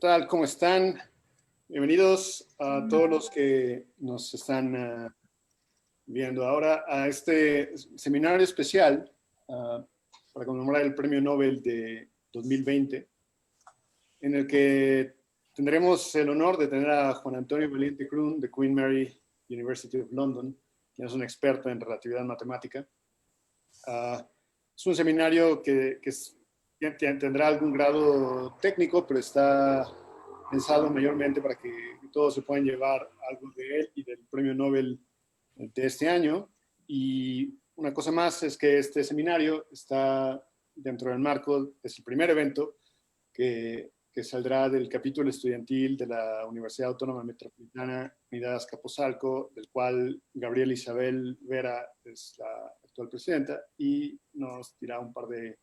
tal? ¿Cómo están? Bienvenidos a todos los que nos están viendo ahora a este seminario especial para conmemorar el Premio Nobel de 2020, en el que tendremos el honor de tener a Juan Antonio Valiente Crun de Queen Mary University of London, quien es un experto en relatividad matemática. Es un seminario que tendrá algún grado técnico, pero está pensado mayormente para que todos se puedan llevar algo de él y del Premio Nobel de este año. Y una cosa más es que este seminario está dentro del marco, es el primer evento que saldrá del capítulo estudiantil de la Universidad Autónoma Metropolitana Unidad Azcapotzalco, del cual Gabriela Isabel Vera es la actual presidenta, y nos dirá un par de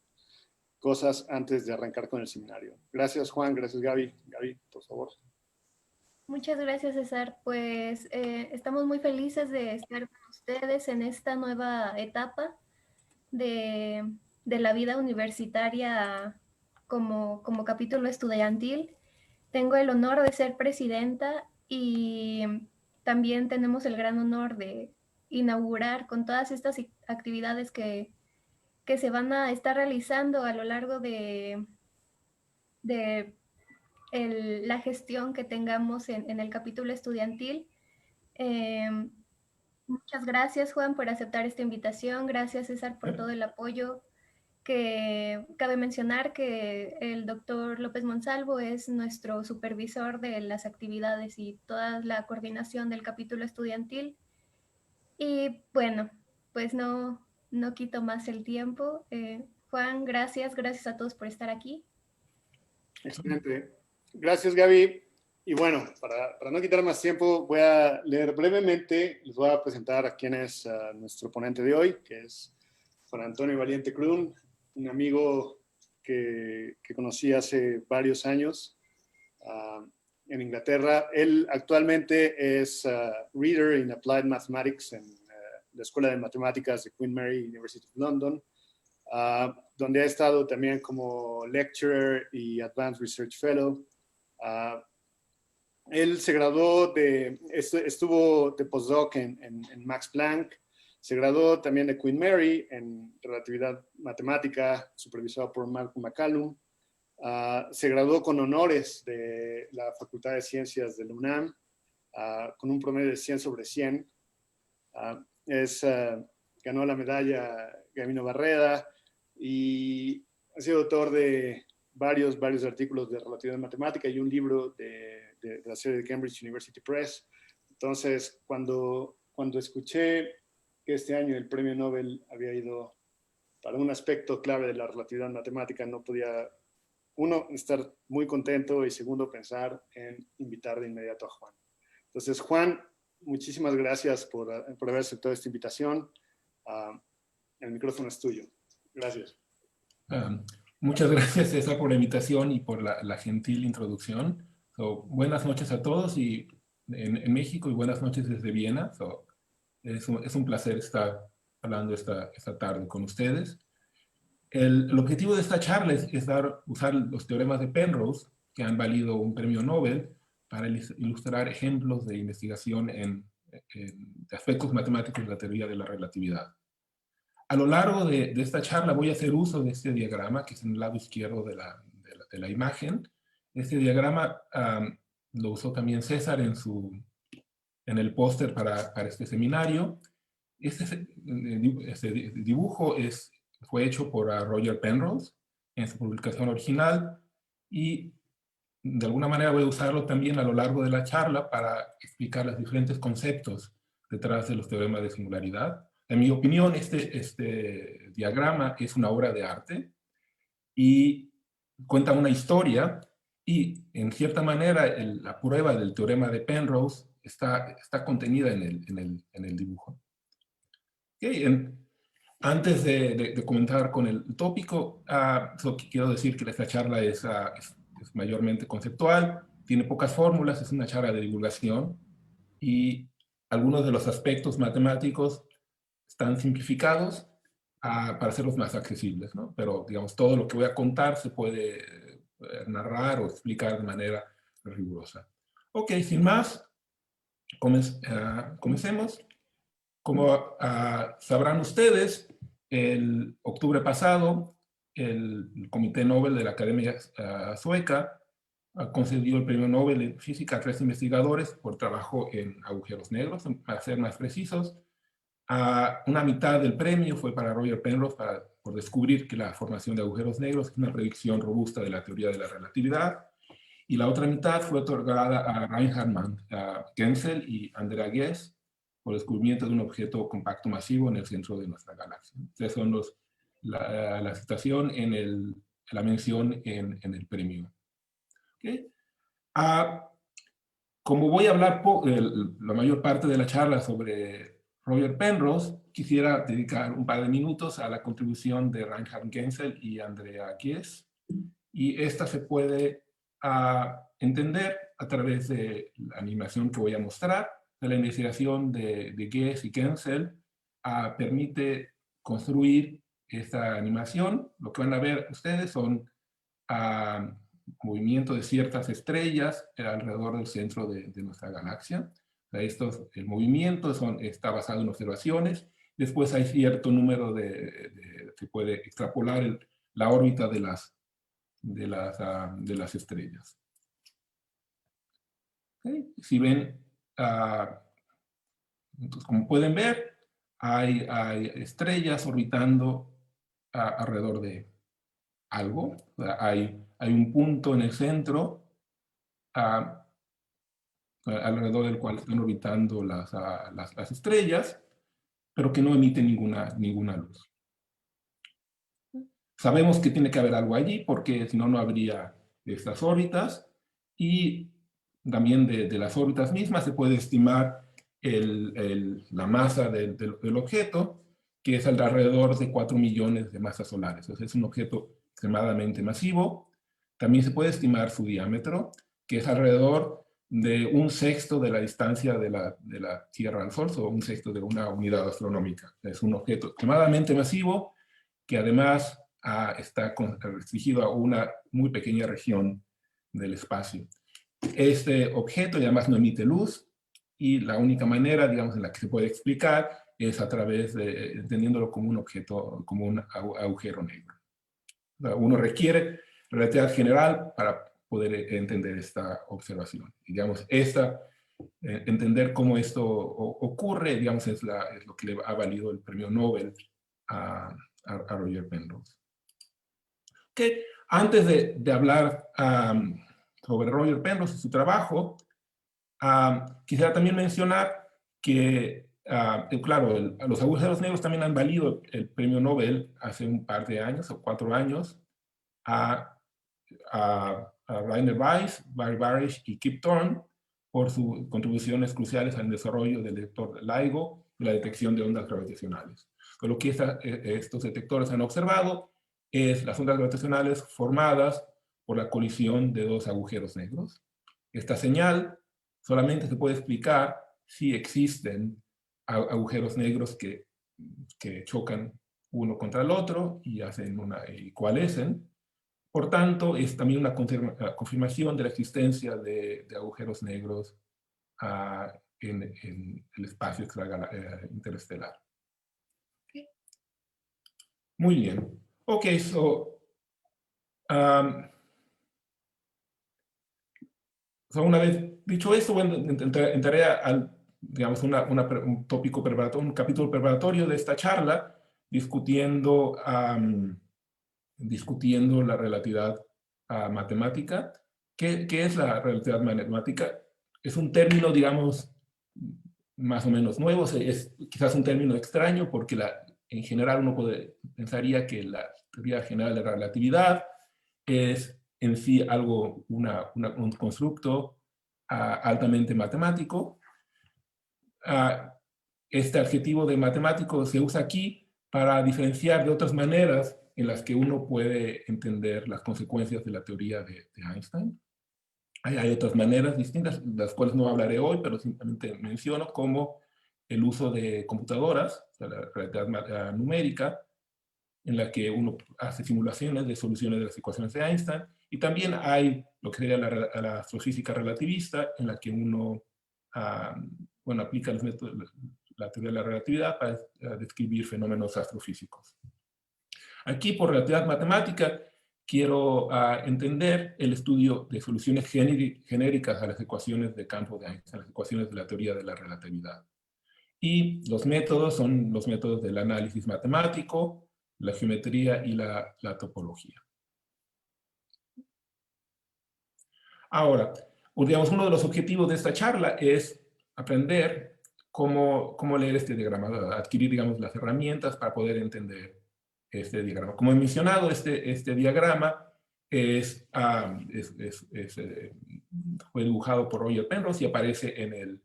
cosas antes de arrancar con el seminario. Gracias, Juan. Gracias, Gaby. Gaby, por favor. Muchas gracias, César. Pues estamos muy felices de estar con ustedes en esta nueva etapa de la vida universitaria como capítulo estudiantil. Tengo el honor de ser presidenta y también tenemos el gran honor de inaugurar con todas estas actividades que se van a estar realizando a lo largo de la gestión que tengamos en el capítulo estudiantil. Muchas gracias, Juan, por aceptar esta invitación. Gracias, César, por todo el apoyo. Que cabe mencionar que el doctor López Monsalvo es nuestro supervisor de las actividades y toda la coordinación del capítulo estudiantil. Y bueno, pues no quito más el tiempo. Juan, gracias a todos por estar aquí. Excelente. Gracias, Gaby. Y bueno, para no quitar más tiempo, voy a leer brevemente, les voy a presentar a quién es nuestro ponente de hoy, que es Juan Antonio Valiente Crun, un amigo que conocí hace varios años en Inglaterra. Él actualmente es Reader in Applied Mathematics en la Escuela de Matemáticas de Queen Mary University of London, donde ha estado también como lecturer y Advanced Research Fellow. Él se graduó estuvo de postdoc en Max Planck, se graduó también de Queen Mary en relatividad matemática, supervisado por Malcolm McCallum. Se graduó con honores de la Facultad de Ciencias de la UNAM, con un promedio de 100 sobre 100. Ganó la medalla Gabino Barreda y ha sido autor de varios artículos de relatividad matemática y un libro de la serie de Cambridge University Press. Entonces, cuando escuché que este año el premio Nobel había ido para un aspecto clave de la relatividad matemática, no podía, uno, estar muy contento y segundo, pensar en invitar de inmediato a Juan. Entonces, Juan, muchísimas gracias por haber aceptado esta invitación. El micrófono es tuyo. Gracias. Muchas gracias, César, por la invitación y por la gentil introducción. Buenas noches a todos y en México y buenas noches desde Viena. Es un placer estar hablando esta tarde con ustedes. El objetivo de esta charla es usar los teoremas de Penrose, que han valido un premio Nobel, para ilustrar ejemplos de investigación de aspectos matemáticos de la teoría de la relatividad. A lo largo de esta charla voy a hacer uso de este diagrama, que es en el lado izquierdo de la imagen. Este diagrama lo usó también César en el póster para este seminario. Este dibujo fue hecho por Roger Penrose en su publicación original y de alguna manera voy a usarlo también a lo largo de la charla para explicar los diferentes conceptos detrás de los teoremas de singularidad. En mi opinión, este diagrama es una obra de arte y cuenta una historia y, en cierta manera, la prueba del teorema de Penrose está contenida en el dibujo. Okay, antes de comentar con el tópico, quiero decir que esta charla es mayormente conceptual, tiene pocas fórmulas, es una charla de divulgación y algunos de los aspectos matemáticos están simplificados para hacerlos más accesibles, ¿no? Pero, digamos, todo lo que voy a contar se puede narrar o explicar de manera rigurosa. Ok, sin más, comencemos. Como sabrán ustedes, el octubre pasado, el Comité Nobel de la Academia Sueca concedió el premio Nobel en Física a 3 investigadores por trabajo en agujeros negros. Para ser más precisos, una mitad del premio fue para Roger Penrose por descubrir que la formación de agujeros negros es una predicción robusta de la teoría de la relatividad, y la otra mitad fue otorgada a Reinhard Genzel y Andrea Ghez por el descubrimiento de un objeto compacto masivo en el centro de nuestra galaxia. Estas son la citación la mención en el premio. ¿Okay? Como voy a hablar la mayor parte de la charla sobre Roger Penrose, quisiera dedicar un par de minutos a la contribución de Reinhard Genzel y Andrea Ghez, y esta se puede entender a través de la animación que voy a mostrar. De la investigación de Ghez y Genzel permite construir esta animación. Lo que van a ver ustedes son movimiento de ciertas estrellas alrededor del centro de nuestra galaxia. O sea, el movimiento está basado en observaciones. Después hay cierto número se puede extrapolar la órbita de las estrellas. ¿Okay? Si ven, entonces, como pueden ver, hay estrellas orbitando alrededor de algo. O sea, hay un punto en el centro alrededor del cual están orbitando las estrellas, pero que no emite ninguna luz. Sabemos que tiene que haber algo allí, porque si no, no habría estas órbitas, y también de las órbitas mismas se puede estimar la masa del objeto, que es alrededor de 4 millones de masas solares. Entonces es un objeto extremadamente masivo. También se puede estimar su diámetro, que es alrededor de 1/6 de la distancia de la Tierra al Sol, o 1/6 de una unidad astronómica. Es un objeto extremadamente masivo, que además está restringido a una muy pequeña región del espacio. Este objeto además no emite luz, y la única manera, digamos, en la que se puede explicar es a través de entendiéndolo como un objeto, como un agujero negro. O sea, uno requiere relatividad general para poder entender esta observación. Y, digamos, entender cómo esto ocurre, digamos, es lo que le ha valido el premio Nobel a Roger Penrose. Okay. Antes de hablar sobre Roger Penrose y su trabajo, quisiera también mencionar que, claro, los agujeros negros también han valido el premio Nobel hace un par de años, o 4 años, a Rainer Weiss, Barry Barish y Kip Thorne por sus contribuciones cruciales al desarrollo del detector LIGO y la detección de ondas gravitacionales. Con lo que estos detectores han observado es las ondas gravitacionales formadas por la colisión de 2 agujeros negros. Esta señal solamente se puede explicar si existen agujeros negros que chocan uno contra el otro y coalescen. Por tanto, es también una confirmación de la existencia de agujeros negros en el espacio interestelar. Okay. Muy bien. Ok, una vez dicho esto, bueno, entraré digamos, un tópico preparatorio, un capítulo preparatorio de esta charla, discutiendo la relatividad matemática. ¿Qué es la relatividad matemática? Es un término, digamos, más o menos nuevo, es quizás un término extraño, porque en general uno pensaría que la teoría general de la relatividad es en sí algo, un constructo altamente matemático. Este adjetivo de matemático se usa aquí para diferenciar de otras maneras en las que uno puede entender las consecuencias de la teoría de Einstein. Hay otras maneras distintas, de las cuales no hablaré hoy, pero simplemente menciono, como el uso de computadoras, o sea, la relatividad numérica, en la que uno hace simulaciones de soluciones de las ecuaciones de Einstein, Y también hay lo que sería la astrofísica relativista, en la que uno bueno, aplica los métodos, la teoría de la relatividad para describir fenómenos astrofísicos. Aquí, por relatividad matemática, quiero entender el estudio de soluciones genéricas a las ecuaciones de campo de Einstein, las ecuaciones de la teoría de la relatividad. Y los métodos son los métodos del análisis matemático, la geometría y la topología. Ahora, digamos, uno de los objetivos de esta charla es aprender cómo leer este diagrama, adquirir, digamos, las herramientas para poder entender este diagrama. Como he mencionado, este diagrama fue dibujado por Roger Penrose y aparece en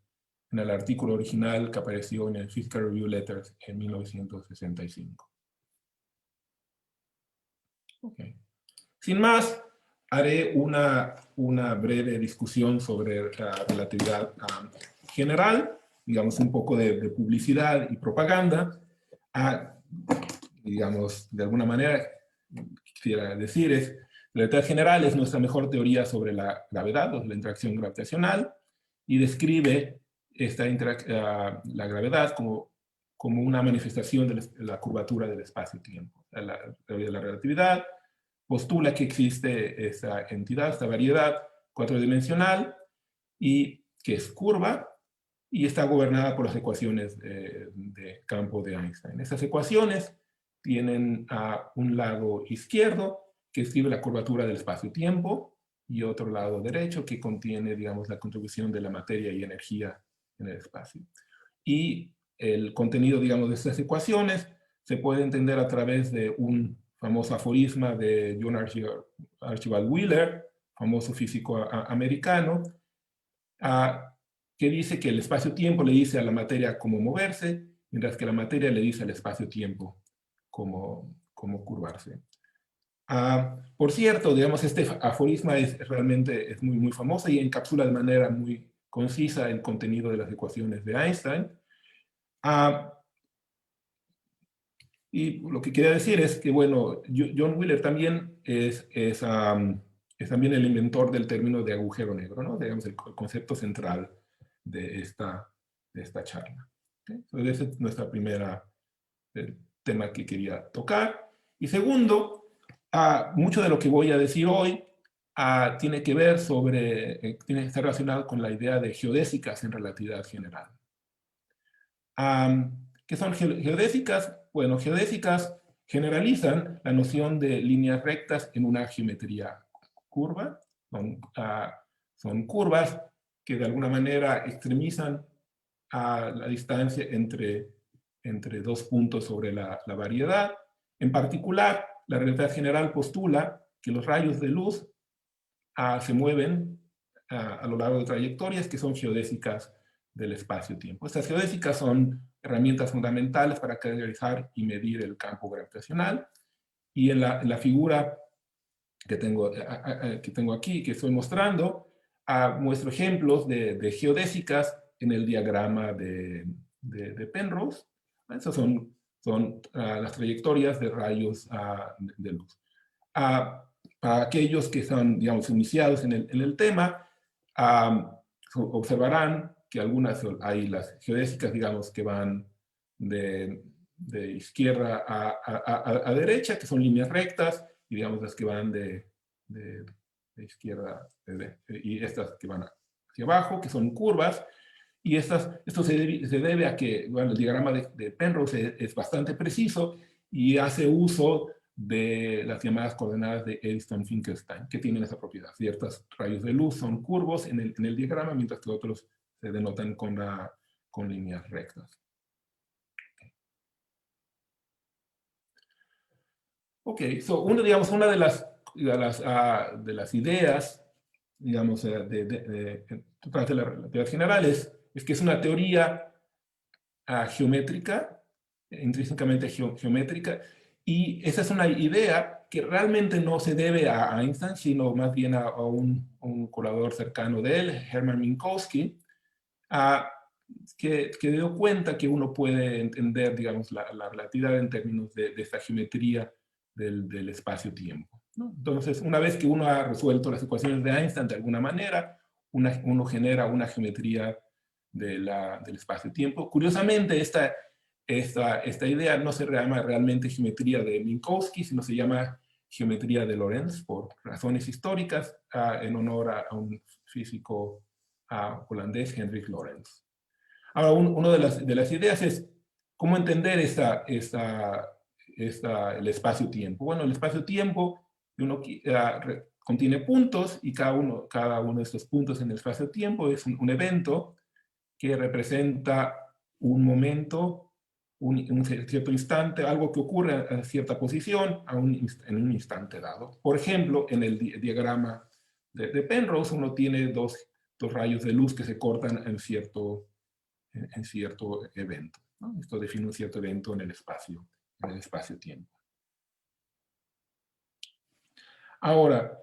el artículo original que apareció en el Physical Review Letters en 1965. Okay. Sin más, haré una breve discusión sobre la relatividad general, digamos un poco de publicidad y propaganda. Digamos, de alguna manera, quisiera decir la relatividad general es nuestra mejor teoría sobre la gravedad, o la interacción gravitacional, y describe la gravedad como una manifestación de la curvatura del espacio-tiempo. La teoría de la relatividad postula que existe esa entidad, esta variedad cuatridimensional, y que es curva, y está gobernada por las ecuaciones de campo de Einstein. Esas ecuaciones tienen un lado izquierdo que escribe la curvatura del espacio-tiempo, y otro lado derecho que contiene, digamos, la contribución de la materia y energía en el espacio. Y el contenido, digamos, de estas ecuaciones se puede entender a través de un famoso aforisma de John Archibald Wheeler, famoso físico americano, que dice que el espacio-tiempo le dice a la materia cómo moverse, mientras que la materia le dice al espacio-tiempo cómo curvarse. Por cierto, digamos, este aforisma realmente es muy famoso y encapsula de manera muy concisa el contenido de las ecuaciones de Einstein. Y lo que quería decir es que, bueno, John Wheeler también es también el inventor del término de agujero negro, ¿no? Digamos, el concepto central de esta charla. ¿Okay? Entonces, ese es nuestra primera tema que quería tocar. Y segundo, mucho de lo que voy a decir hoy tiene que ver tiene que estar relacionado con la idea de geodésicas en relatividad general. ¿Qué son geodésicas? Bueno, geodésicas generalizan la noción de líneas rectas en una geometría curva. Son curvas que de alguna manera extremizan la distancia entre dos puntos sobre la variedad. En particular, la relatividad general postula que los rayos de luz se mueven a lo largo de trayectorias que son geodésicas del espacio-tiempo. Estas geodésicas son herramientas fundamentales para caracterizar y medir el campo gravitacional. Y en la figura que tengo aquí, que estoy mostrando, muestro ejemplos de geodésicas en el diagrama de Penrose. Esas son las trayectorias de rayos de luz. Para aquellos que están, digamos, iniciados en el tema, observarán que hay las geodésicas, digamos, que van de izquierda a derecha, que son líneas rectas, y digamos las que van de izquierda, y estas que van hacia abajo, que son curvas, y esto se debe a que, bueno, el diagrama de Penrose es bastante preciso y hace uso de las llamadas coordenadas de Eddington-Finkelstein, que tienen esa propiedad. Ciertos rayos de luz son curvos en el diagrama, mientras que otros se denotan con líneas rectas. Ok, una de las ideas, digamos, de la relatividad general es que es una teoría geométrica, intrínsecamente geométrica, y esa es una idea que realmente no se debe a Einstein, sino más bien a un colaborador cercano de él, Hermann Minkowski, que dio cuenta que uno puede entender, digamos, la relatividad en términos de esta geometría del espacio-tiempo. ¿no? Entonces, una vez que uno ha resuelto las ecuaciones de Einstein de alguna manera, uno genera una geometría del espacio-tiempo. Curiosamente, esta idea no se llama realmente geometría de Minkowski, sino se llama geometría de Lorentz, por razones históricas, en honor a un físico holandés, Hendrik Lorentz. Ahora, una de las ideas es cómo entender el espacio-tiempo. Bueno, el espacio-tiempo contiene puntos, y cada uno de estos puntos en el espacio-tiempo es un evento que representa un momento, un cierto instante, algo que ocurre a cierta posición en un instante dado. Por ejemplo, en el diagrama de Penrose, uno tiene dos rayos de luz que se cortan en cierto evento, ¿no? Esto define un cierto evento en el espacio-tiempo. Ahora,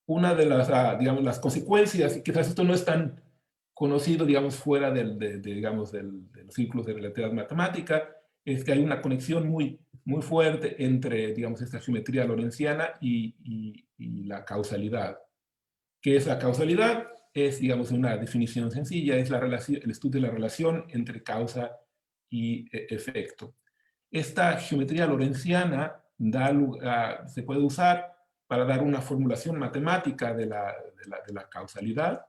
una de las, digamos, las consecuencias, y quizás esto no es tan conocido, digamos, fuera de los círculos de relatividad matemática, es que hay una conexión muy fuerte entre, digamos, esta geometría lorentziana y la causalidad. ¿Qué es la causalidad? Es, digamos, una definición sencilla, es el estudio de la relación entre causa y efecto. Esta geometría lorentziana se puede usar para dar una formulación matemática de la causalidad.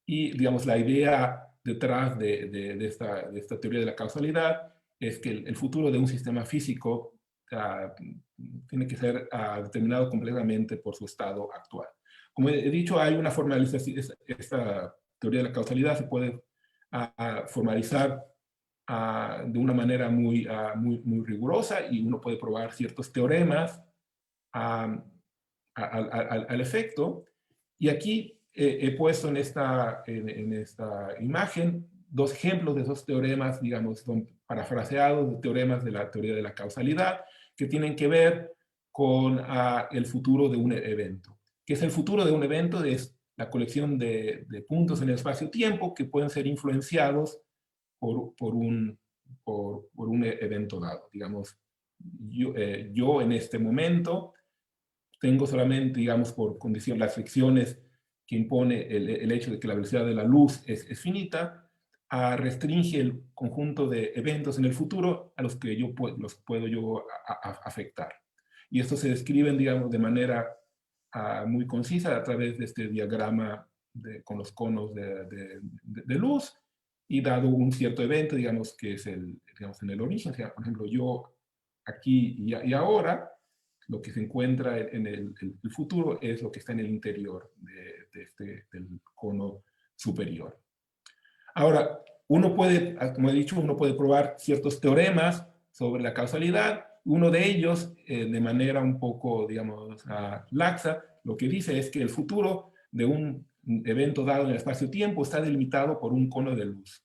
Y, digamos, la idea detrás de esta teoría de la causalidad es que el futuro de un sistema físico tiene que ser determinado completamente por su estado actual. Como he dicho, hay una formalización, esta teoría de la causalidad se puede formalizar de una manera muy rigurosa, y uno puede probar ciertos teoremas al efecto. Y aquí he puesto en esta imagen dos ejemplos de esos teoremas, digamos, son parafraseados de teoremas de la teoría de la causalidad, que tienen que ver con el futuro de un evento. ¿Qué es el futuro de un evento? Es la colección de puntos en el espacio-tiempo que pueden ser influenciados por un evento dado. Digamos, yo en este momento tengo solamente, digamos, por condición, las fricciones que impone el hecho de que la velocidad de la luz es finita, restringe el conjunto de eventos en el futuro a los que los puedo yo afectar. Y estos se describen, digamos, de manera muy concisa a través de este diagrama con los conos de luz, y dado un cierto evento, digamos, que es digamos, en el origen. O sea, por ejemplo, yo aquí y ahora, lo que se encuentra en el futuro es lo que está en el interior del cono superior. Ahora, como he dicho, uno puede probar ciertos teoremas sobre la causalidad. Uno de ellos, de manera un poco, digamos, laxa, lo que dice es que el futuro de un evento dado en el espacio-tiempo está delimitado por un cono de luz.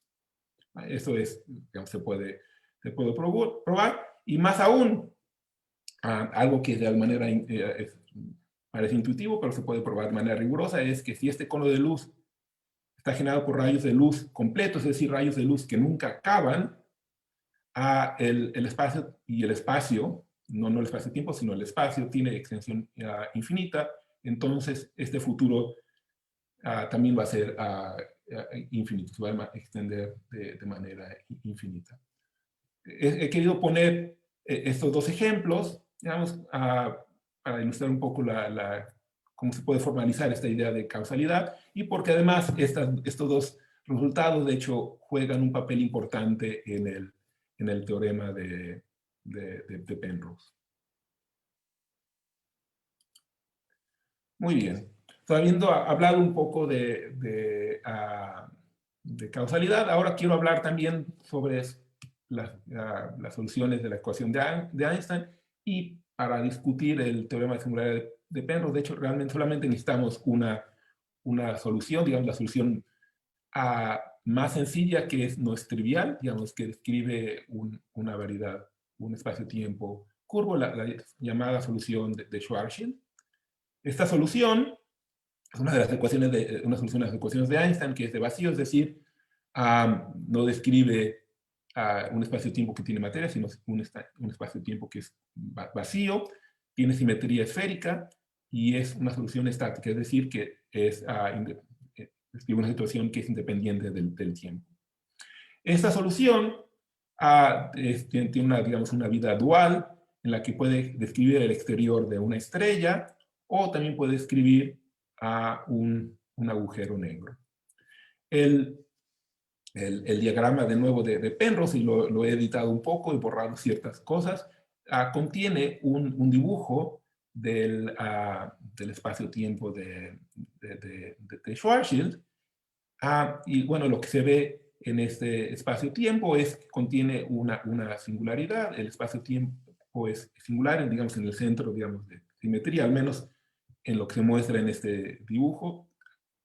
Eso es, digamos, se puede probar, y más aún, algo que de alguna manera parece intuitivo, pero se puede probar de manera rigurosa, es que si este cono de luz está generado por rayos de luz completos, es decir, rayos de luz que nunca acaban, el espacio, no el espacio-tiempo, sino el espacio, tiene extensión infinita. Entonces este futuro también va a ser infinito, se va a extender de manera infinita. He querido poner estos dos ejemplos, digamos, para ilustrar un poco cómo se puede formalizar esta idea de causalidad, y porque además estos dos resultados, de hecho, juegan un papel importante en el teorema de Penrose. Muy bien. Habiendo hablado un poco de causalidad, ahora quiero hablar también sobre las soluciones de la ecuación de Einstein, y para discutir el teorema de singularidad de Penrose. De hecho, realmente solamente necesitamos una solución, digamos, la solución más sencilla, que no es trivial, digamos, que describe una variedad, un espacio-tiempo curvo, la llamada solución de Schwarzschild. Esta solución es una solución de las ecuaciones de Einstein, que es de vacío, es decir, no describe un espacio-tiempo que tiene materia, sino un espacio-tiempo que es vacío, tiene simetría esférica y es una solución estática, es decir, que describe una situación que es independiente del tiempo. Esta solución tiene una vida dual en la que puede describir el exterior de una estrella o también puede describir a un agujero negro. El diagrama de nuevo de Penrose, y lo he editado un poco y borrado ciertas cosas, contiene un dibujo del espacio-tiempo de Schwarzschild. Y bueno, lo que se ve en este espacio-tiempo es que contiene una singularidad. El espacio-tiempo es singular, digamos, en el centro, digamos, de simetría, al menos en lo que se muestra en este dibujo.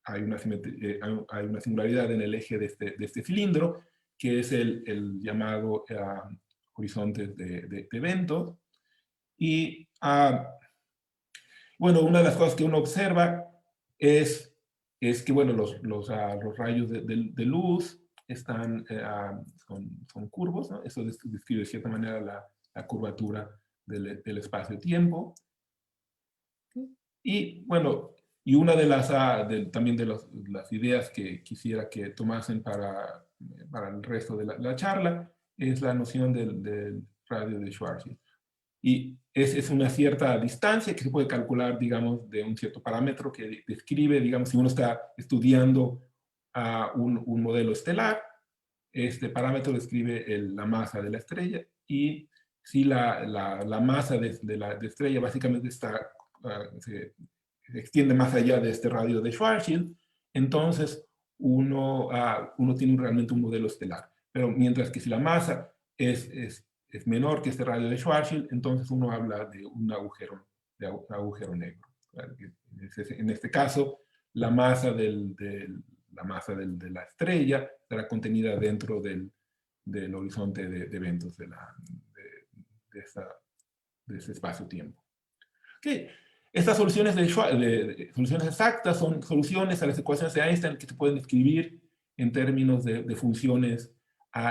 Hay una singularidad en el eje de este cilindro, que es el llamado horizonte de eventos. Y bueno, una de las cosas que uno observa es que, bueno, los rayos de luz son curvos, ¿no? Eso describe de cierta manera la curvatura del espacio-tiempo. Y, bueno, y una de también de las ideas que quisiera que tomasen para el resto de la charla es la noción del radio de Schwarzschild. Y es una cierta distancia que se puede calcular, digamos, de un cierto parámetro que describe, digamos, si uno está estudiando un modelo estelar, este parámetro describe la masa de la estrella, y si la masa de la estrella básicamente se extiende más allá de este radio de Schwarzschild, entonces uno tiene realmente un modelo estelar. Pero mientras que si la masa es menor que este radio de Schwarzschild, entonces uno habla de un agujero negro. En este caso, la masa de la estrella estará contenida dentro del horizonte de eventos de ese espacio-tiempo. Okay. Estas soluciones soluciones exactas son soluciones a las ecuaciones de Einstein que se pueden escribir en términos de funciones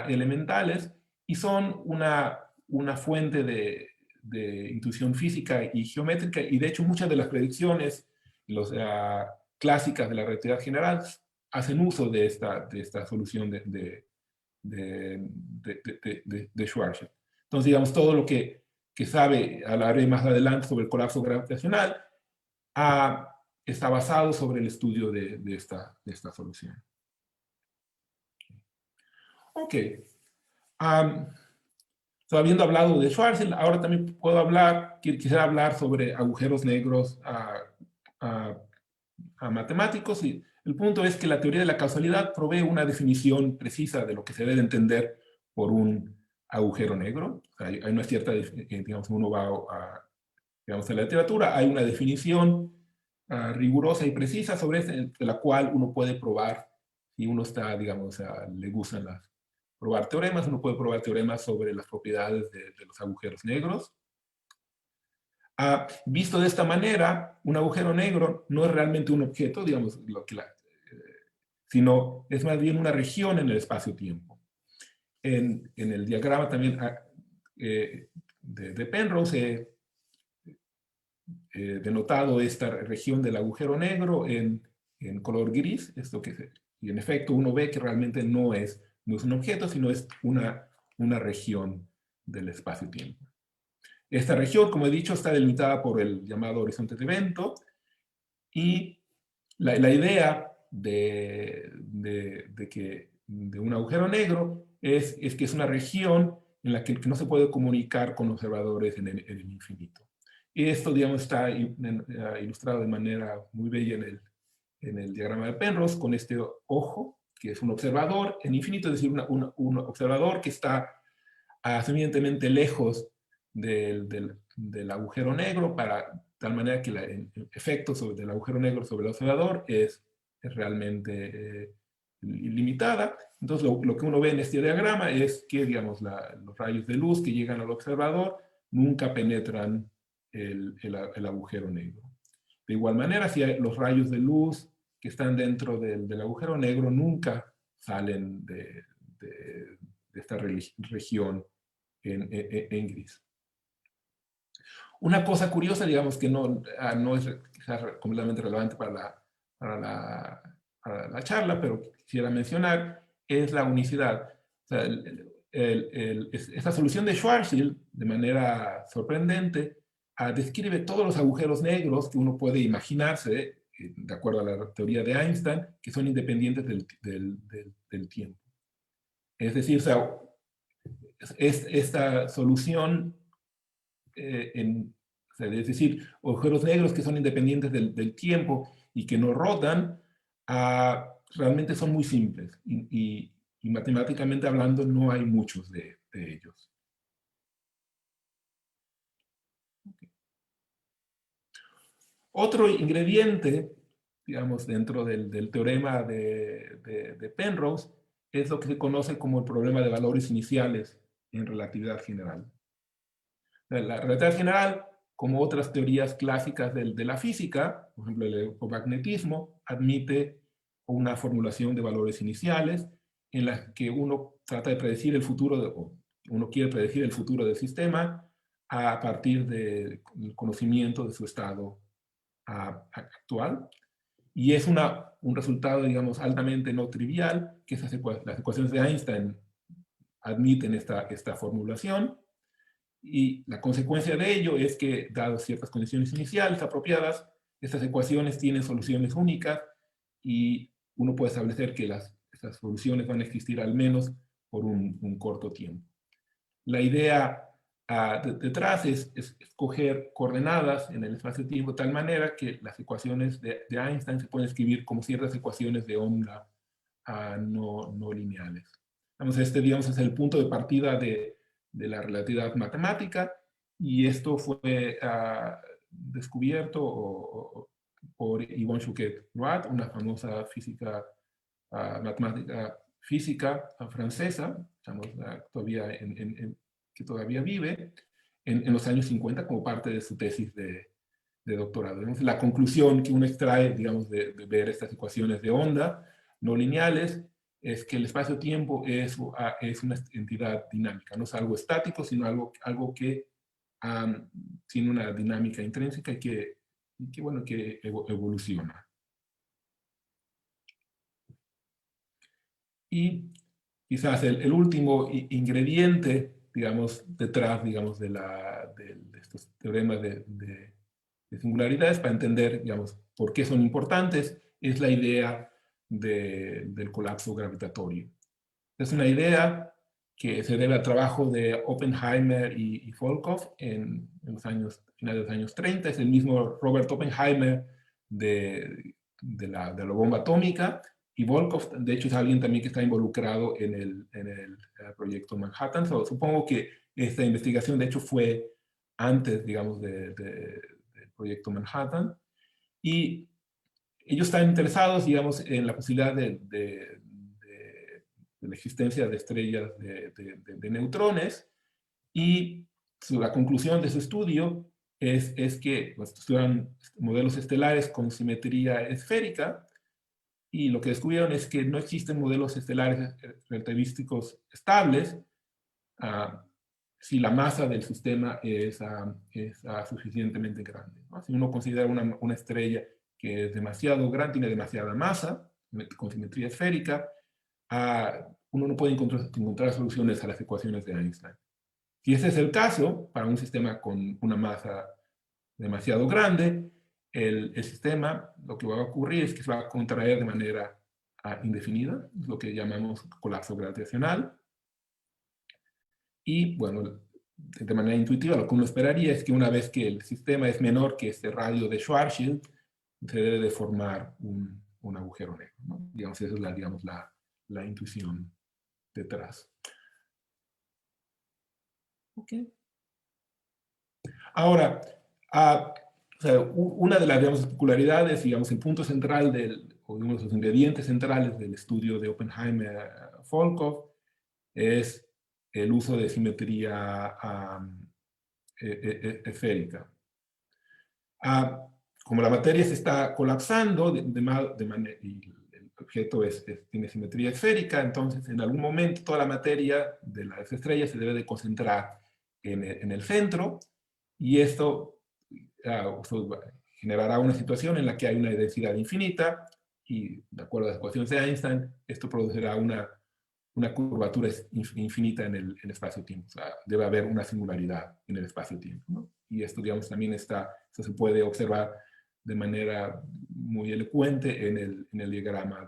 elementales, y son una fuente de intuición física y geométrica, y de hecho muchas de las predicciones clásicas de la relatividad general hacen uso de esta solución de Schwarzschild. Entonces, digamos, todo lo que sabe, hablaré más adelante sobre el colapso gravitacional, está basado sobre el estudio de esta solución. Ok. Habiendo hablado de Schwarzschild, ahora también quisiera hablar sobre agujeros negros matemáticos, y el punto es que la teoría de la causalidad provee una definición precisa de lo que se debe entender por un agujero negro. Hay una cierta, digamos, uno va digamos, en la literatura, hay una definición rigurosa y precisa de la cual uno puede probar, si uno está, digamos, le gustan probar teoremas, uno puede probar teoremas sobre las propiedades de los agujeros negros. Visto de esta manera, un agujero negro no es realmente un objeto, digamos, sino es más bien una región en el espacio-tiempo. En el diagrama también de Penrose he denotado esta región del agujero negro en color gris, y en efecto uno ve que realmente no es un objeto, sino es una región del espacio-tiempo. Esta región, como he dicho, está delimitada por el llamado horizonte de evento, y la idea de un agujero negro es que es una región en la que no se puede comunicar con observadores en el infinito. Y esto, digamos, está ilustrado de manera muy bella en el diagrama de Penrose, con este ojo, que es un observador en infinito, es decir, un observador que está suficientemente lejos del agujero negro, para tal manera que el efecto del agujero negro sobre el observador es realmente limitada. Entonces, lo que uno ve en este diagrama es que, digamos, los rayos de luz que llegan al observador nunca penetran el agujero negro. De igual manera, si los rayos de luz que están dentro del agujero negro nunca salen de esta región en gris. Una cosa curiosa, digamos, que no es quizás completamente relevante para la charla, pero quisiera mencionar, es la unicidad. O sea, esta solución de Schwarzschild, de manera sorprendente, describe todos los agujeros negros que uno puede imaginarse, de acuerdo a la teoría de Einstein, que son independientes del tiempo. Es decir, o sea, esta solución, o sea, es decir, agujeros negros que son independientes del tiempo y que no rotan, realmente son muy simples. Y matemáticamente hablando, no hay muchos de ellos. Otro ingrediente, digamos, dentro del teorema de Penrose, es lo que se conoce como el problema de valores iniciales en relatividad general. La relatividad general, como otras teorías clásicas de la física, por ejemplo el electromagnetismo, admite una formulación de valores iniciales en la que uno trata de predecir el futuro, o uno quiere predecir el futuro del sistema a partir del conocimiento de su estado actual. Y es un resultado, digamos, altamente no trivial, que las ecuaciones de Einstein admiten esta formulación. Y la consecuencia de ello es que, dadas ciertas condiciones iniciales apropiadas, estas ecuaciones tienen soluciones únicas y uno puede establecer que estas soluciones van a existir al menos por un corto tiempo. La idea detrás es escoger coordenadas en el espacio-tiempo de tal manera que las ecuaciones de Einstein se pueden escribir como ciertas ecuaciones de onda no lineales. Entonces, digamos, es el punto de partida de la relatividad matemática, y esto fue descubierto por Yvonne Chouquet-Roat, una famosa matemática física francesa, digamos, que todavía vive, en los años 50 como parte de su tesis de doctorado. Entonces, la conclusión que uno extrae, digamos, de ver estas ecuaciones de onda no lineales es que el espacio-tiempo es una entidad dinámica, no es algo estático, sino algo que tiene una dinámica intrínseca y que evoluciona. Y quizás el último ingrediente, digamos, detrás, digamos, de estos teoremas de singularidades, para entender, digamos, por qué son importantes, es la idea del colapso gravitatorio. Es una idea que se debe al trabajo de Oppenheimer y Volkoff en los finales de los años 30. Es el mismo Robert Oppenheimer de la bomba atómica, y Volkoff, de hecho, es alguien también que está involucrado en el proyecto Manhattan. Supongo que esta investigación, de hecho, fue antes, digamos, del proyecto Manhattan. Y ellos están interesados, digamos, en la posibilidad de la existencia de estrellas de neutrones, y la conclusión de su estudio es que estudian modelos estelares con simetría esférica, y lo que descubrieron es que no existen modelos estelares relativísticos estables si la masa del sistema es suficientemente grande, ¿no? Si uno considera una estrella que es demasiado grande, tiene demasiada masa, con simetría esférica, uno no puede encontrar soluciones a las ecuaciones de Einstein. Si ese es el caso, para un sistema con una masa demasiado grande, el sistema, lo que va a ocurrir es que se va a contraer de manera indefinida, lo que llamamos colapso gravitacional. Y, bueno, de manera intuitiva, lo que uno esperaría es que una vez que el sistema es menor que este radio de Schwarzschild, se debe de formar un agujero negro, ¿no? Digamos, esa es la intuición detrás. Okay. Ahora, o sea, una de las, digamos, peculiaridades, digamos, el punto central o uno de los ingredientes centrales del estudio de Oppenheimer-Volkoff es el uso de simetría esférica. Como la materia se está colapsando y el objeto tiene simetría esférica, entonces en algún momento toda la materia de las estrellas se debe de concentrar en el centro, y esto generará una situación en la que hay una densidad infinita y, de acuerdo a las ecuaciones de Einstein, esto producirá una curvatura infinita en el espacio-tiempo. O sea, debe haber una singularidad en el espacio-tiempo, ¿no? Y esto, digamos, también esto se puede observar de manera muy elocuente en el diagrama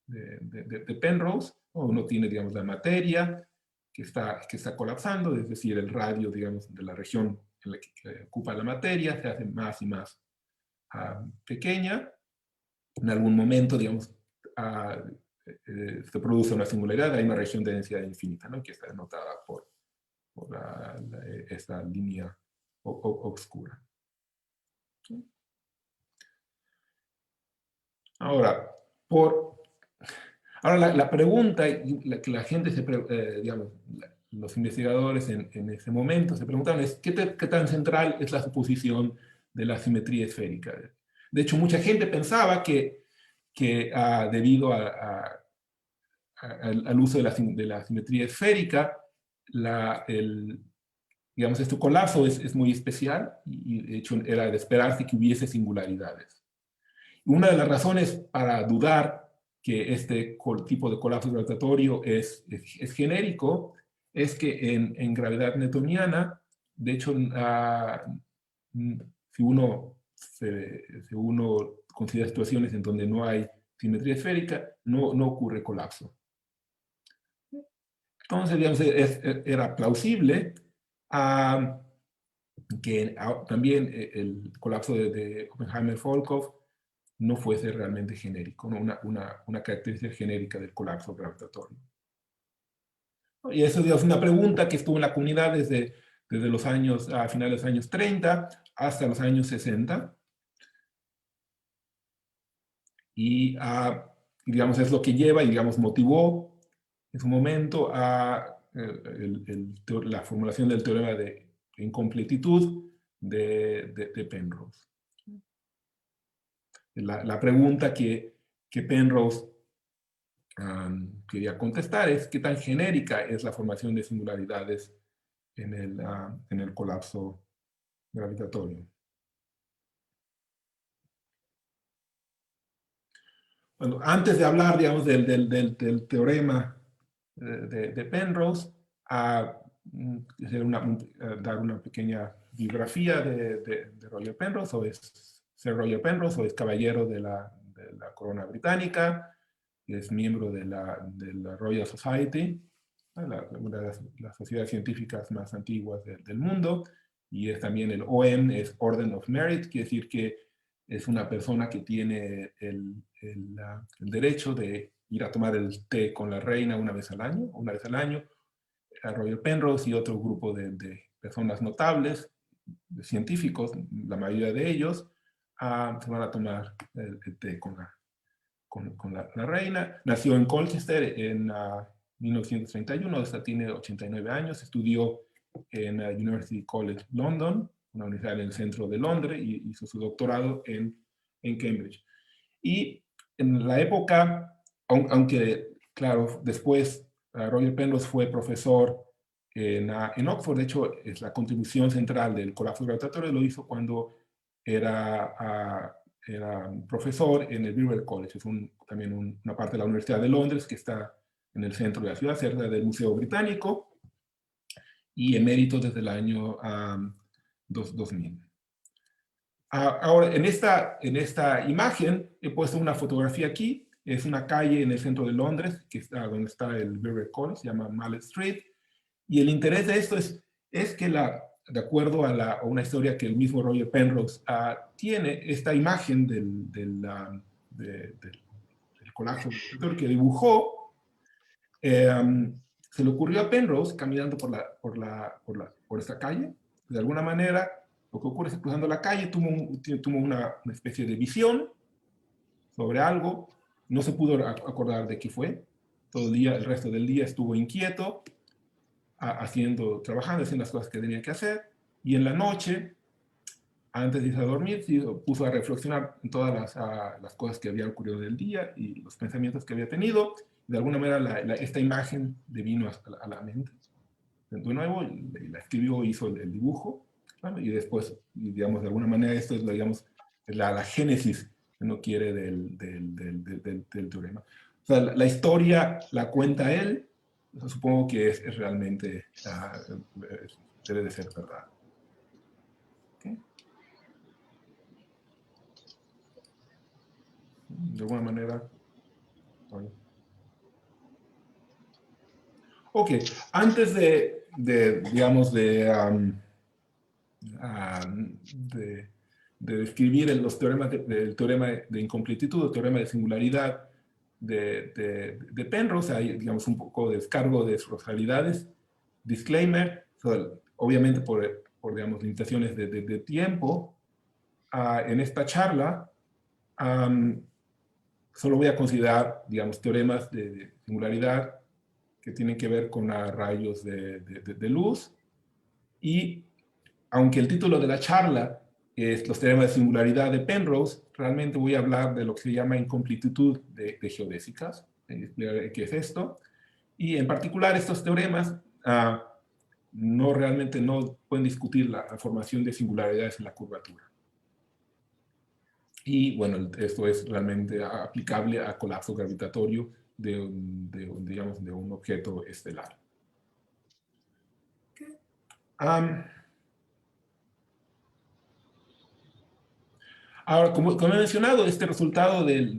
de Penrose. Uno tiene, digamos, la materia que está colapsando, es decir, el radio, digamos, de la región en la que ocupa la materia se hace más y más pequeña. En algún momento, digamos, se produce una singularidad, hay una región de densidad infinita, ¿no? Que está denotada por esta línea oscura. Ahora, la pregunta que la gente digamos, los investigadores en ese momento se preguntaban es ¿qué tan central es la suposición de la simetría esférica? De hecho, mucha gente pensaba que debido al uso de la simetría esférica, digamos, este colapso es muy especial y de hecho era de esperarse que hubiese singularidades. Una de las razones para dudar que este tipo de colapso gravitatorio es genérico es que en gravedad newtoniana, de hecho, si uno considera situaciones en donde no hay simetría esférica, no ocurre colapso. Entonces, digamos, era plausible que también el colapso de Oppenheimer-Volkoff no fuese realmente genérico, ¿no? Una característica genérica del colapso gravitatorio. Y eso, digamos, es una pregunta que estuvo en la comunidad desde los años, a finales de los años 30 hasta los años 60. Y, digamos, es lo que lleva y, digamos, motivó en su momento a la formulación del teorema de incompletitud de Penrose. La pregunta que Penrose quería contestar es qué tan genérica es la formación de singularidades en el colapso gravitatorio. Bueno, antes de hablar, digamos, del teorema de Penrose, dar una pequeña biografía de Roger Penrose. Sir Roger Penrose es caballero de la corona británica, es miembro de la Royal Society, una de las sociedades científicas más antiguas del mundo, y es también el OM, es Order of Merit, quiere decir que es una persona que tiene el derecho de ir a tomar el té con la reina una vez al año. A Roger Penrose y otro grupo de personas notables, de científicos, la mayoría de ellos, se van a tomar el té con la reina. Nació en Colchester en 1931, hasta tiene 89 años, estudió en University College London, una universidad en el centro de Londres, y hizo su doctorado en Cambridge. Y en la época, aunque, claro, después Roger Penrose fue profesor en Oxford, de hecho, es la contribución central del colapso gravitatorio, lo hizo cuando era profesor en el Birkbeck College, es también una parte de la Universidad de Londres que está en el centro de la ciudad, cerca del Museo Británico, y emérito desde el año 2000. Ahora, en esta imagen he puesto una fotografía aquí, es una calle en el centro de Londres, donde está el Birkbeck College, se llama Mallet Street, y el interés de esto es que de acuerdo a una historia que el mismo Roger Penrose tiene, esta imagen del colapso que dibujó, se le ocurrió a Penrose caminando por esta calle. De alguna manera, lo que ocurre es que cruzando la calle tuvo una especie de visión sobre algo, no se pudo acordar de qué fue, todo el resto del día estuvo inquieto, trabajando, haciendo las cosas que tenía que hacer, y en la noche, antes de irse a dormir, se puso a reflexionar en todas las cosas que habían ocurrido del día y los pensamientos que había tenido. De alguna manera, esta imagen le vino a la mente. De nuevo, la escribió, hizo el dibujo. ¿vale? Y después, digamos, de alguna manera esto es, digamos, la génesis, si uno quiere, del teorema. O sea, la historia la cuenta él, supongo que es realmente, debe de ser verdad. ¿Okay? De alguna manera. Bueno. Ok, antes digamos, de describir los teoremas el teorema de incompletitud, el teorema de singularidad de Penrose, hay, digamos, un poco de descargo de sus realidades. Disclaimer, obviamente por digamos, limitaciones de tiempo, en esta charla solo voy a considerar, digamos, teoremas de singularidad que tienen que ver con rayos de luz. Y aunque el título de la charla es los teoremas de singularidad de Penrose, realmente voy a hablar de lo que se llama incompletitud de geodésicas, qué es esto. Y en particular estos teoremas realmente no pueden discutir la formación de singularidades en la curvatura. Y bueno, esto es realmente aplicable a colapso gravitatorio digamos, de un objeto estelar. Ahora, como he mencionado, este resultado de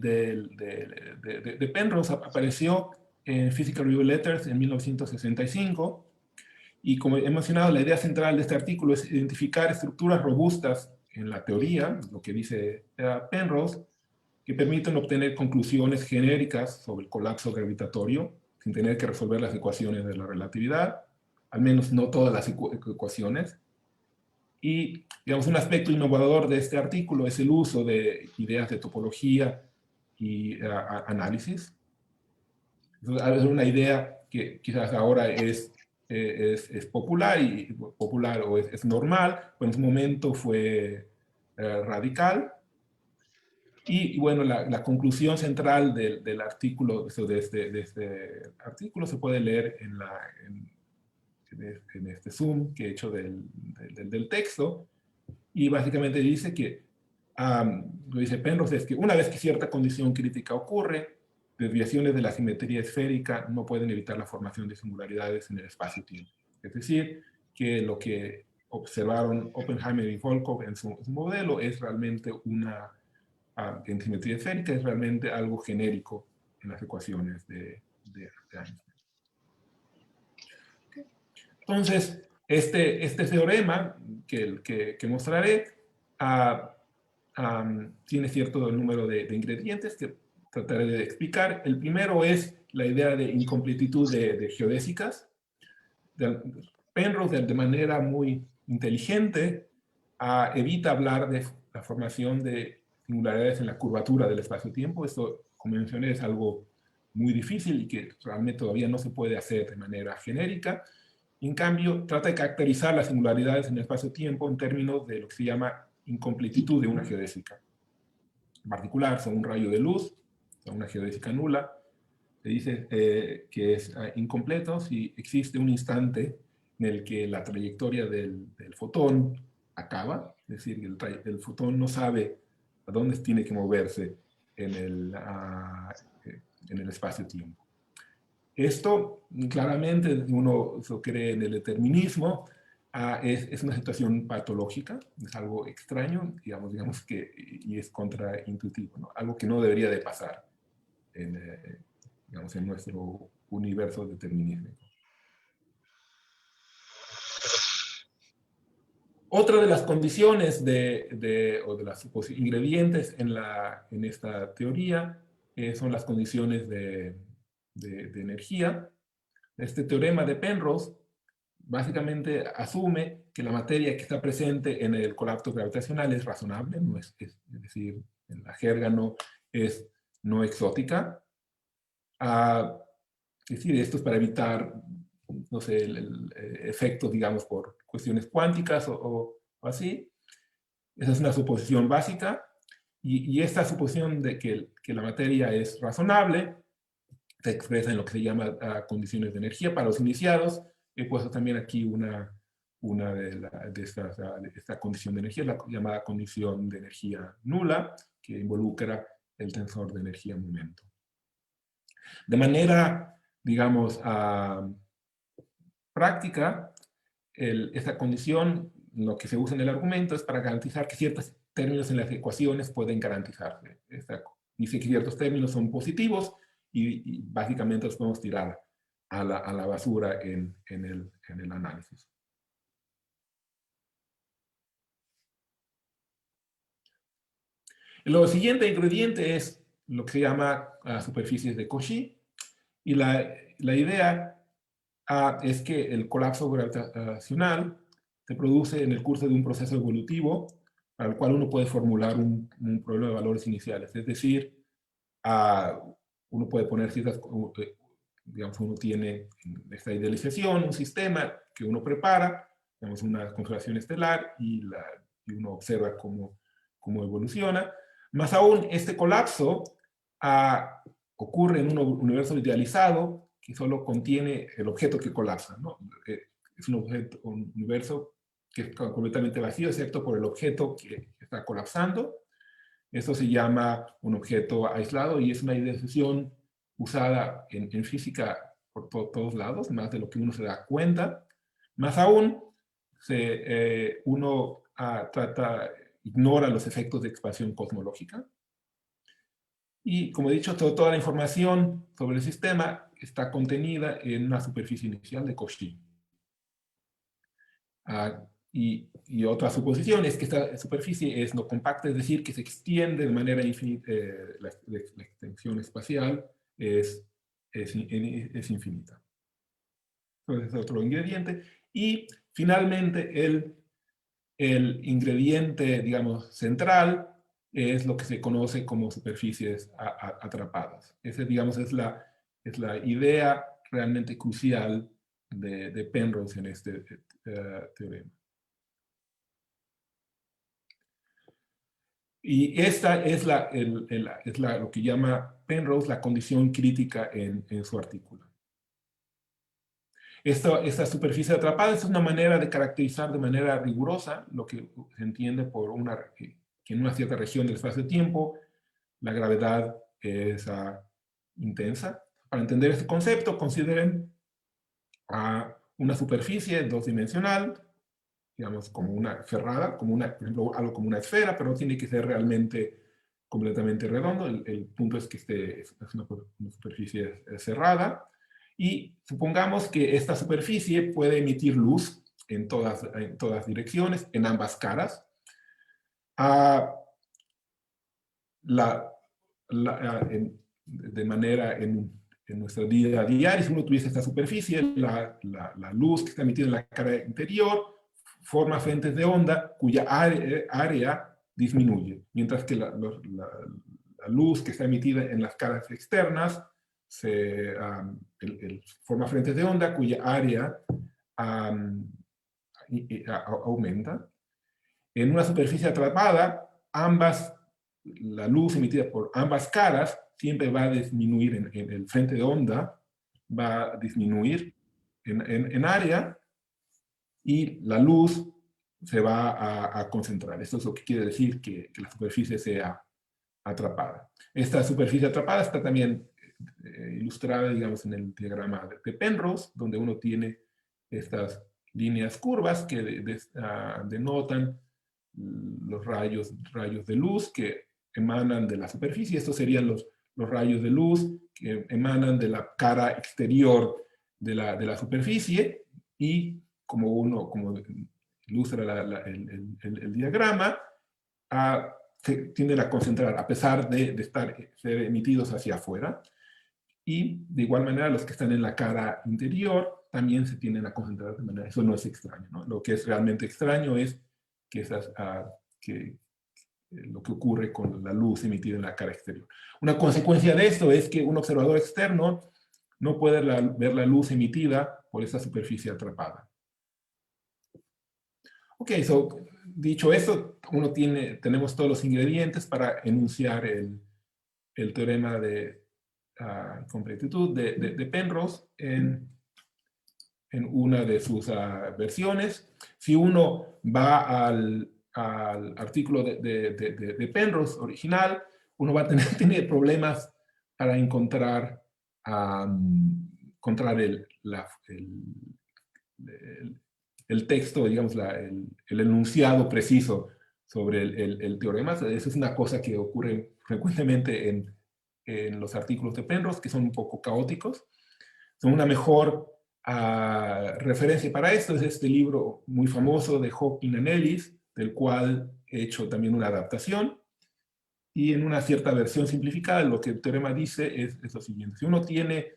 Penrose apareció en Physical Review Letters en 1965. Y como he mencionado, la idea central de este artículo es identificar estructuras robustas en la teoría, lo que dice Penrose, que permiten obtener conclusiones genéricas sobre el colapso gravitatorio sin tener que resolver las ecuaciones de la relatividad, al menos no todas las ecuaciones. Y, digamos, un aspecto innovador de este artículo es el uso de ideas de topología y análisis. Es una idea que quizás ahora es popular, o es normal, pero en su momento fue radical. Y bueno, la conclusión central del artículo, de este artículo se puede leer en este zoom que he hecho del texto, y básicamente dice que, lo dice Penrose, es que una vez que cierta condición crítica ocurre, desviaciones de la simetría esférica no pueden evitar la formación de singularidades en el espacio-tiempo. Es decir, que lo que observaron Oppenheimer y Volkov en su modelo es realmente en simetría esférica, es realmente algo genérico en las ecuaciones de Einstein. Entonces, este teorema que mostraré tiene cierto número de ingredientes que trataré de explicar. El primero es la idea de incompletitud de geodésicas. Penrose, de manera muy inteligente, evita hablar de la formación de singularidades en la curvatura del espacio-tiempo. Esto, como mencioné, es algo muy difícil y que realmente todavía no se puede hacer de manera genérica. En cambio, trata de caracterizar las singularidades en el espacio-tiempo en términos de lo que se llama incompletitud de una geodésica. En particular, son un rayo de luz, son una geodésica nula. Se dice que es incompleto si existe un instante en el que la trayectoria del fotón acaba, es decir, el fotón no sabe a dónde tiene que moverse en el espacio-tiempo. Esto, claramente, uno cree en el determinismo, es una situación patológica, es algo extraño, digamos que, y es contraintuitivo, ¿no? Algo que no debería de pasar digamos, en nuestro universo determinístico. Otra de las condiciones o de los ingredientes en esta teoría son las condiciones de energía. Este teorema de Penrose básicamente asume que la materia que está presente en el colapso gravitacional es razonable, es decir, en la jerga no exótica. Es decir, esto es para evitar, no sé, efectos, digamos, por cuestiones cuánticas o así. Esa es una suposición básica. Y esta suposición de que la materia es razonable se expresa en lo que se llama condiciones de energía para los iniciados. He puesto también aquí una una de esta condición de energía, la llamada condición de energía nula, que involucra el tensor de energía-momento. De manera, digamos, práctica, esta condición, lo que se usa en el argumento es para garantizar que ciertos términos en las ecuaciones pueden garantizarse. Dice que ciertos términos son positivos y básicamente los podemos tirar a la basura en el análisis. Lo siguiente ingrediente es lo que se llama superficies de Cauchy. Y la idea es que el colapso gravitacional se produce en el curso de un proceso evolutivo para el cual uno puede formular un problema de valores iniciales. Es decir, uno puede poner ciertas, digamos, uno tiene esta idealización, un sistema que uno prepara, digamos, una constelación estelar, y uno observa cómo evoluciona. Más aún, este colapso ocurre en un universo idealizado que solo contiene el objeto que colapsa, ¿no? Es un universo que es completamente vacío, excepto por el objeto que está colapsando. Esto se llama un objeto aislado y es una idealización usada en física por todos lados, más de lo que uno se da cuenta. Más aún, uno ignora los efectos de expansión cosmológica. Y, como he dicho, toda la información sobre el sistema está contenida en una superficie inicial de Cauchy. Y otra suposición es que esta superficie es no compacta, es decir, que se extiende de manera infinita, la extensión espacial es infinita. Entonces, es otro ingrediente. Y, finalmente, el ingrediente, digamos, central es lo que se conoce como superficies atrapadas. Esa, digamos, es la idea realmente crucial de Penrose en este teorema. Y esta es lo que llama Penrose la condición crítica en su artículo. Esta superficie atrapada es una manera de caracterizar de manera rigurosa lo que se entiende por que en una cierta región del espacio-tiempo la gravedad es intensa. Para entender este concepto, consideren una superficie dos-dimensional, digamos, como una cerrada, por ejemplo, algo como una esfera, pero no tiene que ser realmente completamente redondo. El punto es que es una superficie cerrada. Y supongamos que esta superficie puede emitir luz en todas direcciones, en ambas caras. De manera en nuestra vida diaria, si uno tuviese esta superficie, la luz que está emitida en la cara interior forma frentes de onda cuya área disminuye, mientras que la luz que está emitida en las caras externas forma frentes de onda cuya área aumenta. En una superficie atrapada, la luz emitida por ambas caras siempre va a disminuir en el frente de onda, va a disminuir en área, y la luz se va a concentrar. Esto es lo que quiere decir que la superficie sea atrapada. Esta superficie atrapada está también ilustrada, digamos, en el diagrama de Penrose, donde uno tiene estas líneas curvas que denotan los rayos de luz que emanan de la superficie. Estos serían los rayos de luz que emanan de la cara exterior de la superficie, y como ilustra el diagrama, se tienden a concentrar a pesar de ser emitidos hacia afuera. Y de igual manera los que están en la cara interior también se tienden a concentrar de manera, eso no es extraño, ¿no? Lo que es realmente extraño es que lo que ocurre con la luz emitida en la cara exterior. Una consecuencia de esto es que un observador externo no puede ver la luz emitida por esa superficie atrapada. Ok, dicho esto, tenemos todos los ingredientes para enunciar el teorema de completitud de Penrose en una de sus versiones. Si uno va al artículo de Penrose original, uno va a tener problemas para encontrar, el texto, digamos, el enunciado preciso sobre el teorema. Esa es una cosa que ocurre frecuentemente en los artículos de Penrose, que son un poco caóticos. Una mejor referencia para esto es este libro muy famoso de Hawking and Ellis, del cual he hecho también una adaptación. Y en una cierta versión simplificada, lo que el teorema dice es lo siguiente. Si uno tiene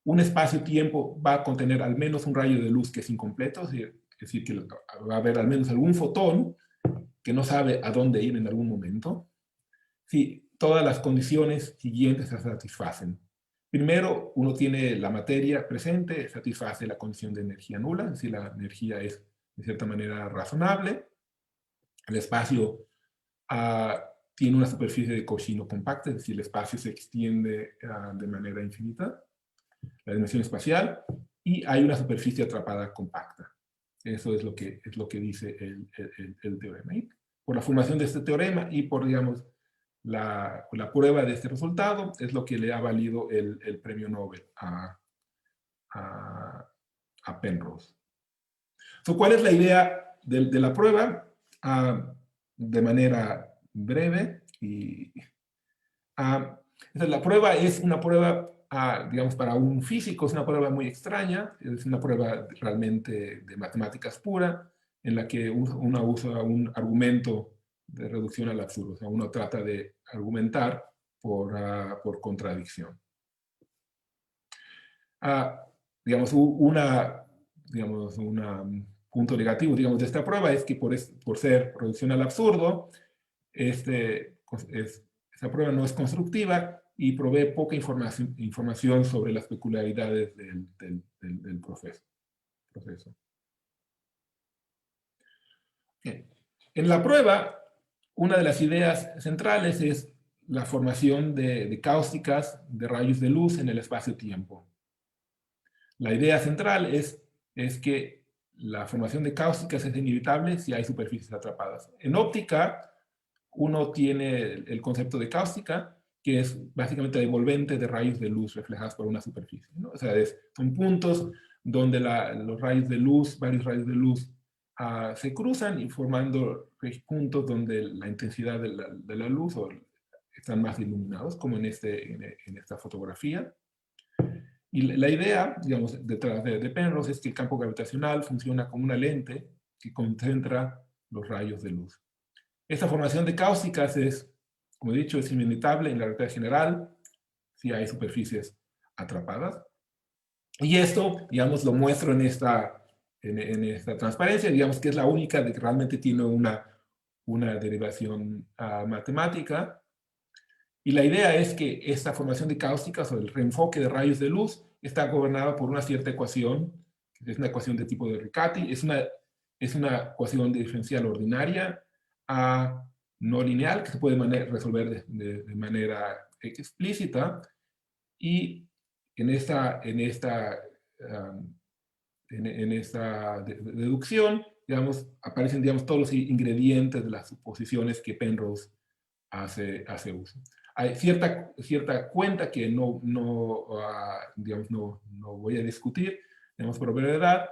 un espacio-tiempo, va a contener al menos un rayo de luz que es incompleto, es decir, que va a haber al menos algún fotón que no sabe a dónde ir en algún momento, si todas las condiciones siguientes se satisfacen. Primero, uno tiene la materia presente, satisface la condición de energía nula, es decir, la energía es de cierta manera razonable. El espacio tiene una superficie de Cauchy compacta, es decir, el espacio se extiende de manera infinita, la dimensión espacial, y hay una superficie atrapada compacta. Eso es lo que dice el teorema. Y por la formación de este teorema y por, digamos, la prueba de este resultado es lo que le ha valido el premio Nobel a Penrose. ¿Cuál es la idea de la prueba? De manera breve. La prueba es una prueba, digamos, para un físico es una prueba muy extraña, es una prueba realmente de matemáticas pura, en la que uno usa un argumento de reducción al absurdo. O sea, uno trata de argumentar por contradicción. Digamos, un punto negativo, digamos, de esta prueba es que por ser reducción al absurdo, esta prueba no es constructiva y provee poca información sobre las peculiaridades del proceso. Bien. En la prueba, una de las ideas centrales es la formación de cáusticas de rayos de luz en el espacio-tiempo. La idea central es que la formación de cáusticas es inevitable si hay superficies atrapadas. En óptica, uno tiene el concepto de cáustica, que es básicamente el envolvente de rayos de luz reflejados por una superficie, ¿no? O sea, son puntos donde los rayos de luz, varios rayos de luz, se cruzan y formando puntos donde la intensidad de la luz están más iluminados, como en esta fotografía. Y la idea, digamos, detrás de Penrose es que el campo gravitacional funciona como una lente que concentra los rayos de luz. Esta formación de cáusticas es, como he dicho, es inevitable en la relatividad general si hay superficies atrapadas. Y esto, digamos, lo muestro en esta transparencia, digamos que es la única que realmente tiene una derivación matemática. Y la idea es que esta formación de cáusticas o el reenfoque de rayos de luz está gobernada por una cierta ecuación, que es una ecuación de tipo de Riccati, es una ecuación diferencial ordinaria no lineal que se puede resolver de manera explícita, y en esta deducción, digamos, aparecen, digamos, todos los ingredientes de las suposiciones que Penrose hace uso. Hay cierta cuenta que digamos, no voy a discutir, digamos, por brevedad,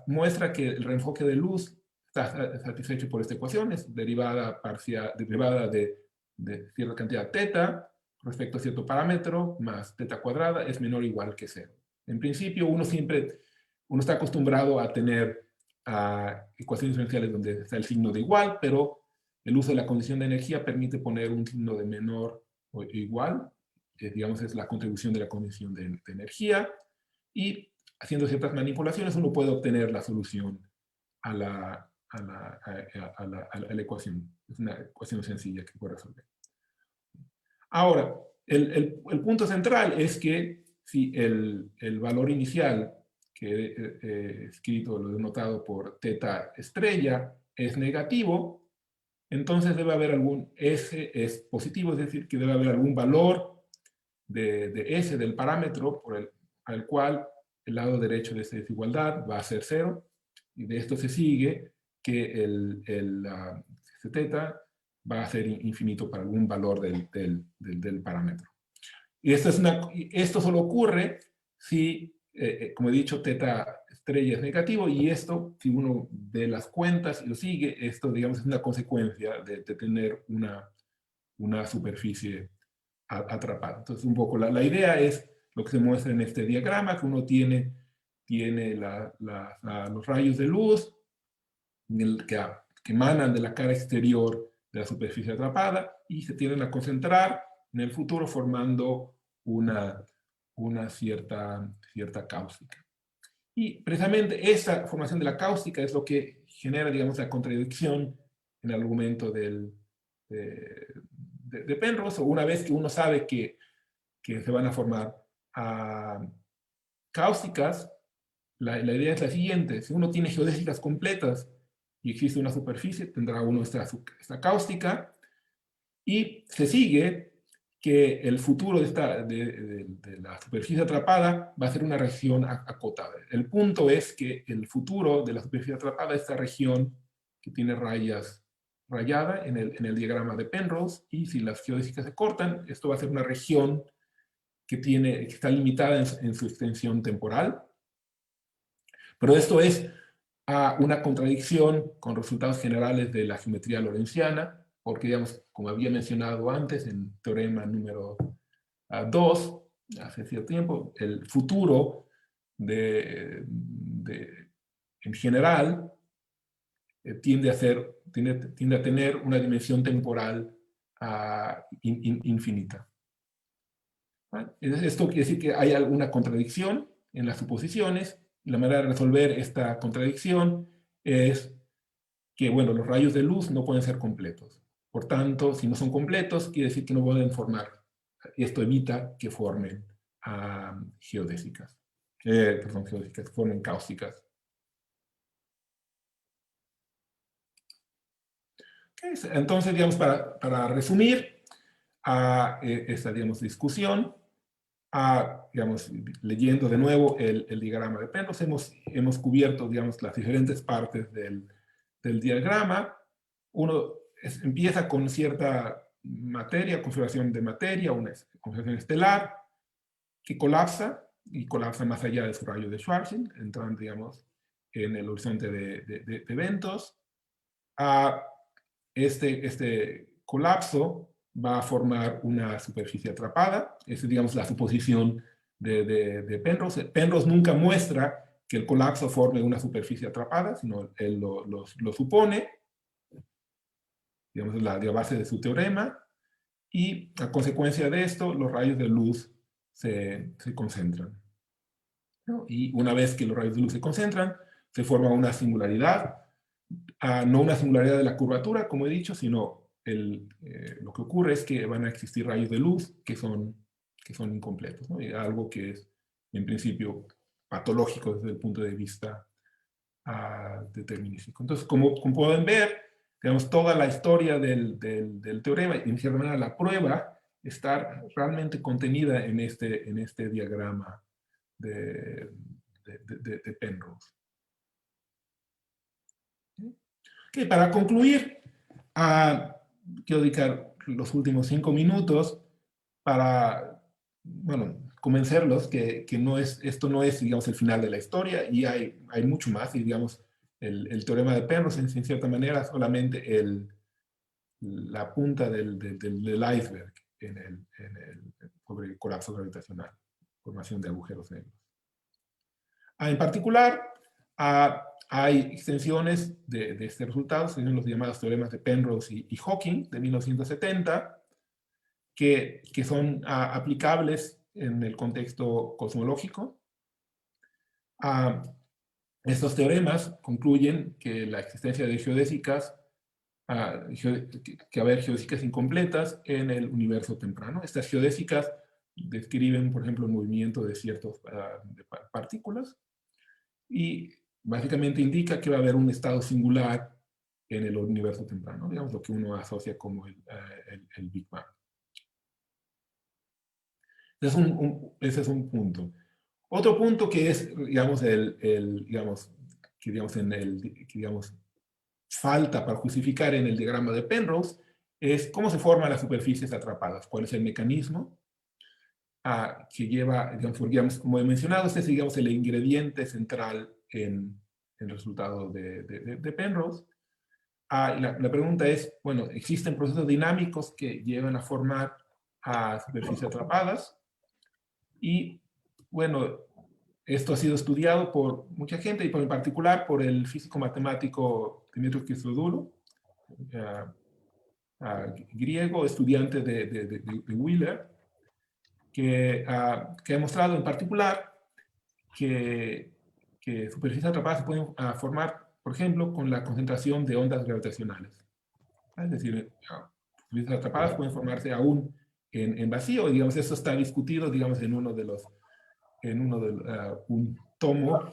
muestra que el reenfoque de luz está satisfecho por esta ecuación, es derivada de cierta cantidad teta respecto a cierto parámetro, más teta cuadrada es menor o igual que 0. En principio, uno está acostumbrado a tener ecuaciones diferenciales donde está el signo de igual, pero el uso de la condición de energía permite poner un signo de menor o igual, que digamos es la contribución de la condición de energía, y haciendo ciertas manipulaciones uno puede obtener la solución a la ecuación. Es una ecuación sencilla que puede resolver. Ahora, el punto central es que si el valor inicial que he escrito, lo he denotado por teta estrella, es negativo, entonces debe haber S es positivo, es decir, que debe haber algún valor de S del parámetro al cual el lado derecho de esta desigualdad va a ser 0, y de esto se sigue que θ va a ser infinito para algún valor del parámetro. Y esto solo ocurre si, como he dicho, θ estrella es negativo, y esto, si uno ve las cuentas y lo sigue, esto, digamos, es una consecuencia de tener una superficie atrapada. Entonces, un poco la idea es lo que se muestra en este diagrama, que uno tiene los rayos de luz que emanan de la cara exterior de la superficie atrapada y se tienden a concentrar en el futuro formando una cierta cáustica. Y precisamente esa formación de la cáustica es lo que genera, digamos, la contradicción en el argumento de Penrose, o una vez que uno sabe que se van a formar cáusticas, la idea es la siguiente: si uno tiene geodésicas completas y existe una superficie, tendrá uno esta cáustica, y se sigue que el futuro de la superficie atrapada va a ser una región acotada. El punto es que el futuro de la superficie atrapada es esta región que tiene rayada en el diagrama de Penrose, y si las geodésicas se cortan, esto va a ser una región que está limitada en su extensión temporal. Pero esto es una contradicción con resultados generales de la geometría lorentziana, porque, digamos, como había mencionado antes en teorema número 2, hace cierto tiempo, el futuro en general tiende a tener una dimensión temporal infinita. Esto quiere decir que hay alguna contradicción en las suposiciones, y la manera de resolver esta contradicción es que, bueno, los rayos de luz no pueden ser completos. Por tanto, si no son completos, quiere decir que no pueden formar. Esto evita que formen geodésicas. Geodésicas, que formen cáusticas. Entonces, digamos, para resumir esta, digamos, discusión, digamos, leyendo de nuevo el diagrama de Penrose, hemos cubierto, digamos, las diferentes partes del diagrama. Uno empieza con cierta materia, configuración de materia, una configuración estelar, que colapsa, y colapsa más allá de su rayo de Schwarzschild, entrando, digamos, en el horizonte de eventos. Este colapso va a formar una superficie atrapada. Esa es, digamos, la suposición de Penrose. Penrose nunca muestra que el colapso forme una superficie atrapada, sino él lo supone. Digamos, es la base de su teorema. Y a consecuencia de esto, los rayos de luz se concentran, ¿no? Y una vez que los rayos de luz se concentran, se forma una singularidad. No una singularidad de la curvatura, como he dicho, sino lo que ocurre es que van a existir rayos de luz que son incompletos, ¿no? Algo que es, en principio, patológico desde el punto de vista determinístico. Entonces, como pueden ver, digamos, toda la historia del teorema, y en cierta manera la prueba, está realmente contenida en este diagrama de Penrose. Okay, para concluir, quiero dedicar los últimos 5 minutos para, bueno, convencerlos que esto no es, digamos, el final de la historia, y hay mucho más, y, digamos, el teorema de Penrose es, en cierta manera, solamente la punta del iceberg sobre el colapso gravitacional, formación de agujeros negros. En particular, hay extensiones de este resultado, son los llamados teoremas de Penrose y Hawking de 1970, que son aplicables en el contexto cosmológico. Estos teoremas concluyen que la existencia de geodésicas, que haber geodésicas incompletas en el universo temprano. Estas geodésicas describen, por ejemplo, el movimiento de ciertas partículas, y básicamente indica que va a haber un estado singular en el universo temprano, digamos, lo que uno asocia como el Big Bang. Ese es un punto. Otro punto que es, digamos, falta para justificar en el diagrama de Penrose es cómo se forman las superficies atrapadas, cuál es el mecanismo que lleva, digamos, como he mencionado, este es, digamos, el ingrediente central en el resultado de Penrose. Y la pregunta es, bueno, ¿existen procesos dinámicos que llevan a formar superficies atrapadas? Y, bueno, esto ha sido estudiado por mucha gente, y en particular por el físico matemático Dimitrios Christodoulou, griego, estudiante de Wheeler, que ha demostrado en particular que superficies atrapadas se pueden formar, por ejemplo, con la concentración de ondas gravitacionales. Es decir, superficies atrapadas pueden formarse aún en vacío, y digamos, esto está discutido, digamos, en un tomo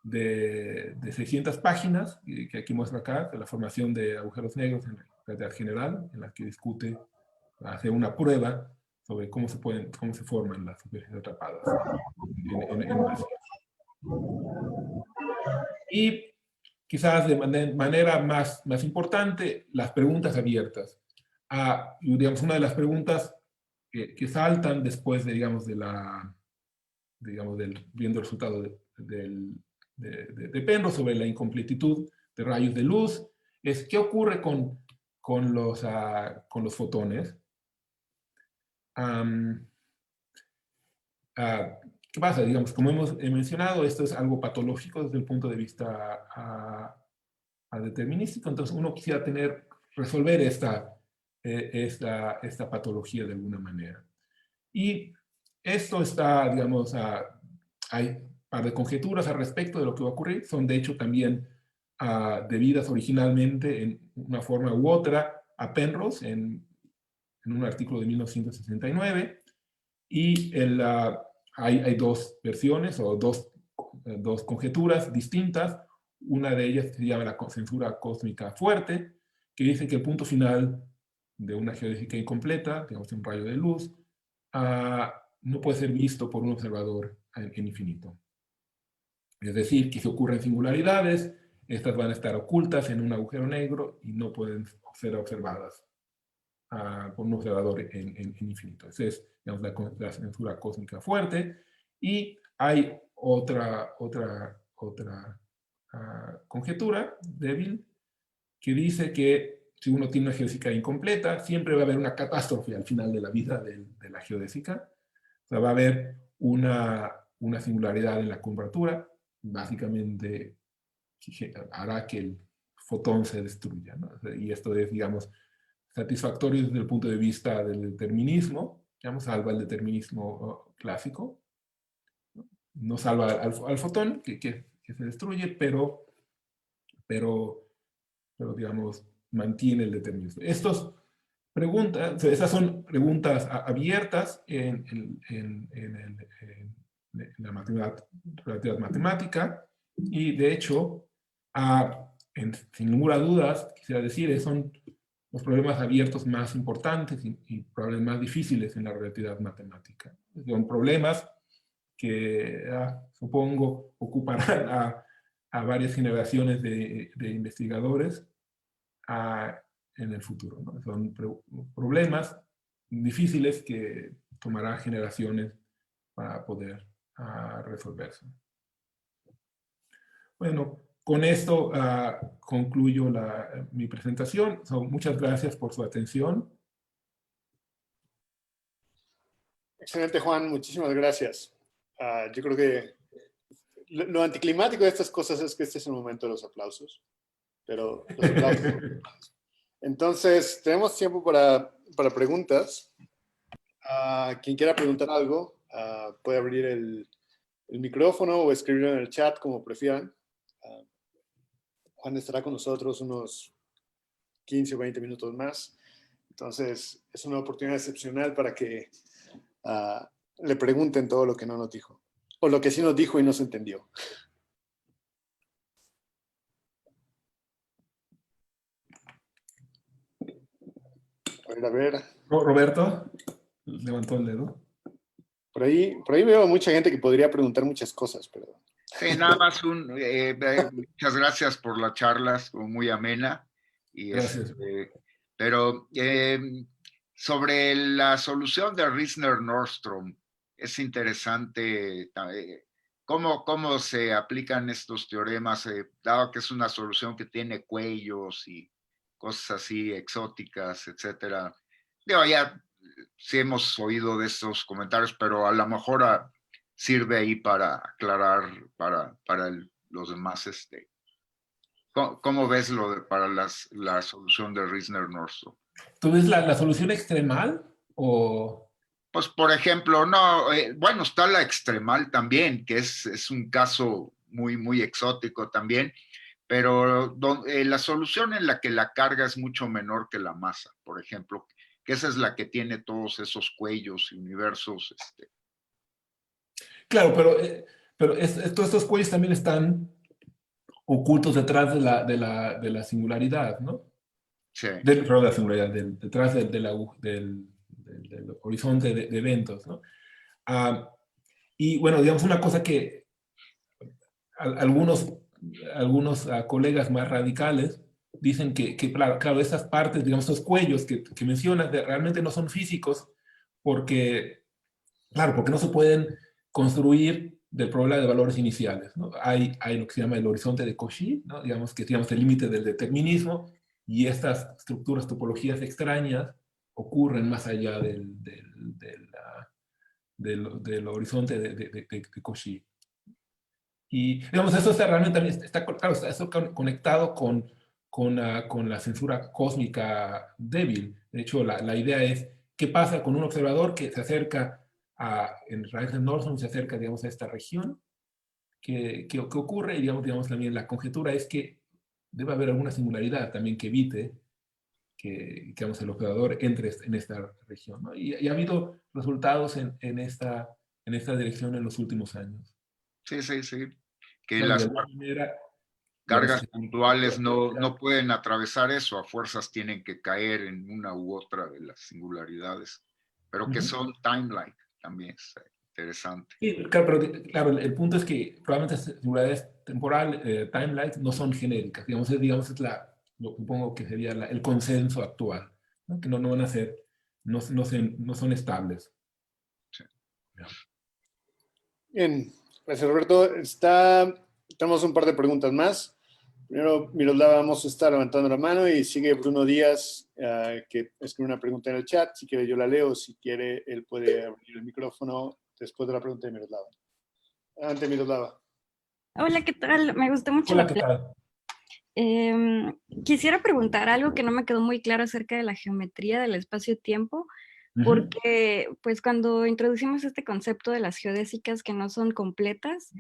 de 600 páginas, que aquí muestro acá, de la formación de agujeros negros en la relatividad general, en la que discute, hace una prueba sobre cómo se forman las superficies atrapadas en vacío. Y quizás de manera más importante, las preguntas abiertas. Digamos, una de las preguntas que saltan después de, digamos, viendo el resultado de Penrose sobre la incompletitud de rayos de luz, es qué ocurre con los fotones. ¿Qué pasa? Digamos, como hemos mencionado, esto es algo patológico desde el punto de vista determinístico, entonces uno quisiera resolver esta patología de alguna manera. Y esto está, digamos, hay un par de conjeturas al respecto de lo que va a ocurrir, son de hecho también debidas originalmente en una forma u otra a Penrose en un artículo de 1969, y hay dos versiones o dos conjeturas distintas. Una de ellas se llama la censura cósmica fuerte, que dice que el punto final de una geodésica incompleta, digamos un rayo de luz, no puede ser visto por un observador en infinito. Es decir, que si ocurren singularidades, estas van a estar ocultas en un agujero negro y no pueden ser observadas por un observador en infinito. Esa es, digamos, la censura cósmica fuerte. Y hay otra conjetura débil que dice que si uno tiene una geodésica incompleta, siempre va a haber una catástrofe al final de la vida de la geodésica. O sea, va a haber una singularidad en la curvatura, básicamente hará que el fotón se destruya, ¿no? Y esto es, digamos, satisfactorio desde el punto de vista del determinismo, digamos, salva el determinismo clásico, no salva al fotón que se destruye, pero digamos, mantiene el determinismo. Estas son preguntas abiertas en la relatividad matemática, y de hecho, sin ninguna duda, quisiera decir, son los problemas abiertos más importantes y probablemente más difíciles en la relatividad matemática. Son problemas que, supongo, ocuparán a varias generaciones de investigadores en el futuro, ¿no? Son problemas difíciles que tomará generaciones para poder resolverse. Bueno, con esto concluyo mi presentación. Muchas gracias por su atención. Excelente, Juan. Muchísimas gracias. Yo creo que lo anticlimático de estas cosas es que este es el momento de los aplausos. Pero los aplausos. Entonces, tenemos tiempo para preguntas. Quien quiera preguntar algo, puede abrir el micrófono o escribirlo en el chat, como prefieran. Juan estará con nosotros unos 15 o 20 minutos más. Entonces, es una oportunidad excepcional para que le pregunten todo lo que no nos dijo. O lo que sí nos dijo y no se entendió. A ver. Roberto levantó el dedo. Por ahí veo mucha gente que podría preguntar muchas cosas, pero... Sí, nada más muchas gracias por la charla, estuvo muy amena. Y Gracias. pero sobre la solución de Riesner-Nordström, es interesante cómo se aplican estos teoremas, dado que es una solución que tiene cuellos y cosas así exóticas, etcétera. Digo, ya sí hemos oído de estos comentarios, pero a lo mejor sirve ahí para aclarar para los demás. ¿Cómo ves para la solución de Riesner-Nordström? ¿Tú ves la solución extremal o...? Pues, por ejemplo, no, bueno, está la extremal también, que es un caso muy, muy exótico también, pero la solución en la que la carga es mucho menor que la masa, por ejemplo, que esa es la que tiene todos esos cuellos y universos. Claro, pero todos estos cuellos también están ocultos detrás de la singularidad, ¿no? Sí. Perdón, de la singularidad, detrás del horizonte de eventos, ¿no? Y bueno, digamos una cosa que algunos colegas más radicales dicen que claro, esas partes, digamos, esos cuellos que mencionas realmente no son físicos porque, claro, porque no se pueden construir del problema de valores iniciales, ¿no? Hay lo que se llama el horizonte de Cauchy, ¿no? Digamos que digamos el límite del determinismo, y estas estructuras, topologías extrañas ocurren más allá del horizonte de Cauchy. Y digamos, eso realmente está, claro, está conectado con la censura cósmica débil. De hecho, la idea es, ¿qué pasa con un observador que se acerca en Riesner-Nordström, se acerca, digamos, a esta región? ¿Qué ocurre? Y digamos, también la conjetura es que debe haber alguna singularidad también que evite que digamos, el observador entre en esta región, ¿no? Y ha habido resultados en esta dirección en los últimos años. Sí, sí, sí. Que Claro, de las alguna manera, cargas digamos, puntuales no pueden atravesar eso, a fuerzas tienen que caer en una u otra de las singularidades, pero que son time-like, también es interesante. Sí, claro, pero claro, el punto es que probablemente las singularidades temporal, time-like, no son genéricas. Digamos, lo supongo que sería el consenso actual, ¿no? Que no van a ser, no son estables. Sí. Bien, gracias Roberto. Tenemos un par de preguntas más. Primero, Miroslava Vamos está levantando la mano y sigue Bruno Díaz, que escribe una pregunta en el chat. Si quiere yo la leo, si quiere él puede abrir el micrófono después de la pregunta de Miroslava. Adelante, Miroslava. Hola, ¿qué tal? Me gustó mucho Hola, la ¿qué plática. tal? Quisiera preguntar algo que no me quedó muy claro acerca de la geometría del espacio-tiempo, Ujú. porque pues cuando introducimos este concepto de las geodésicas que no son completas,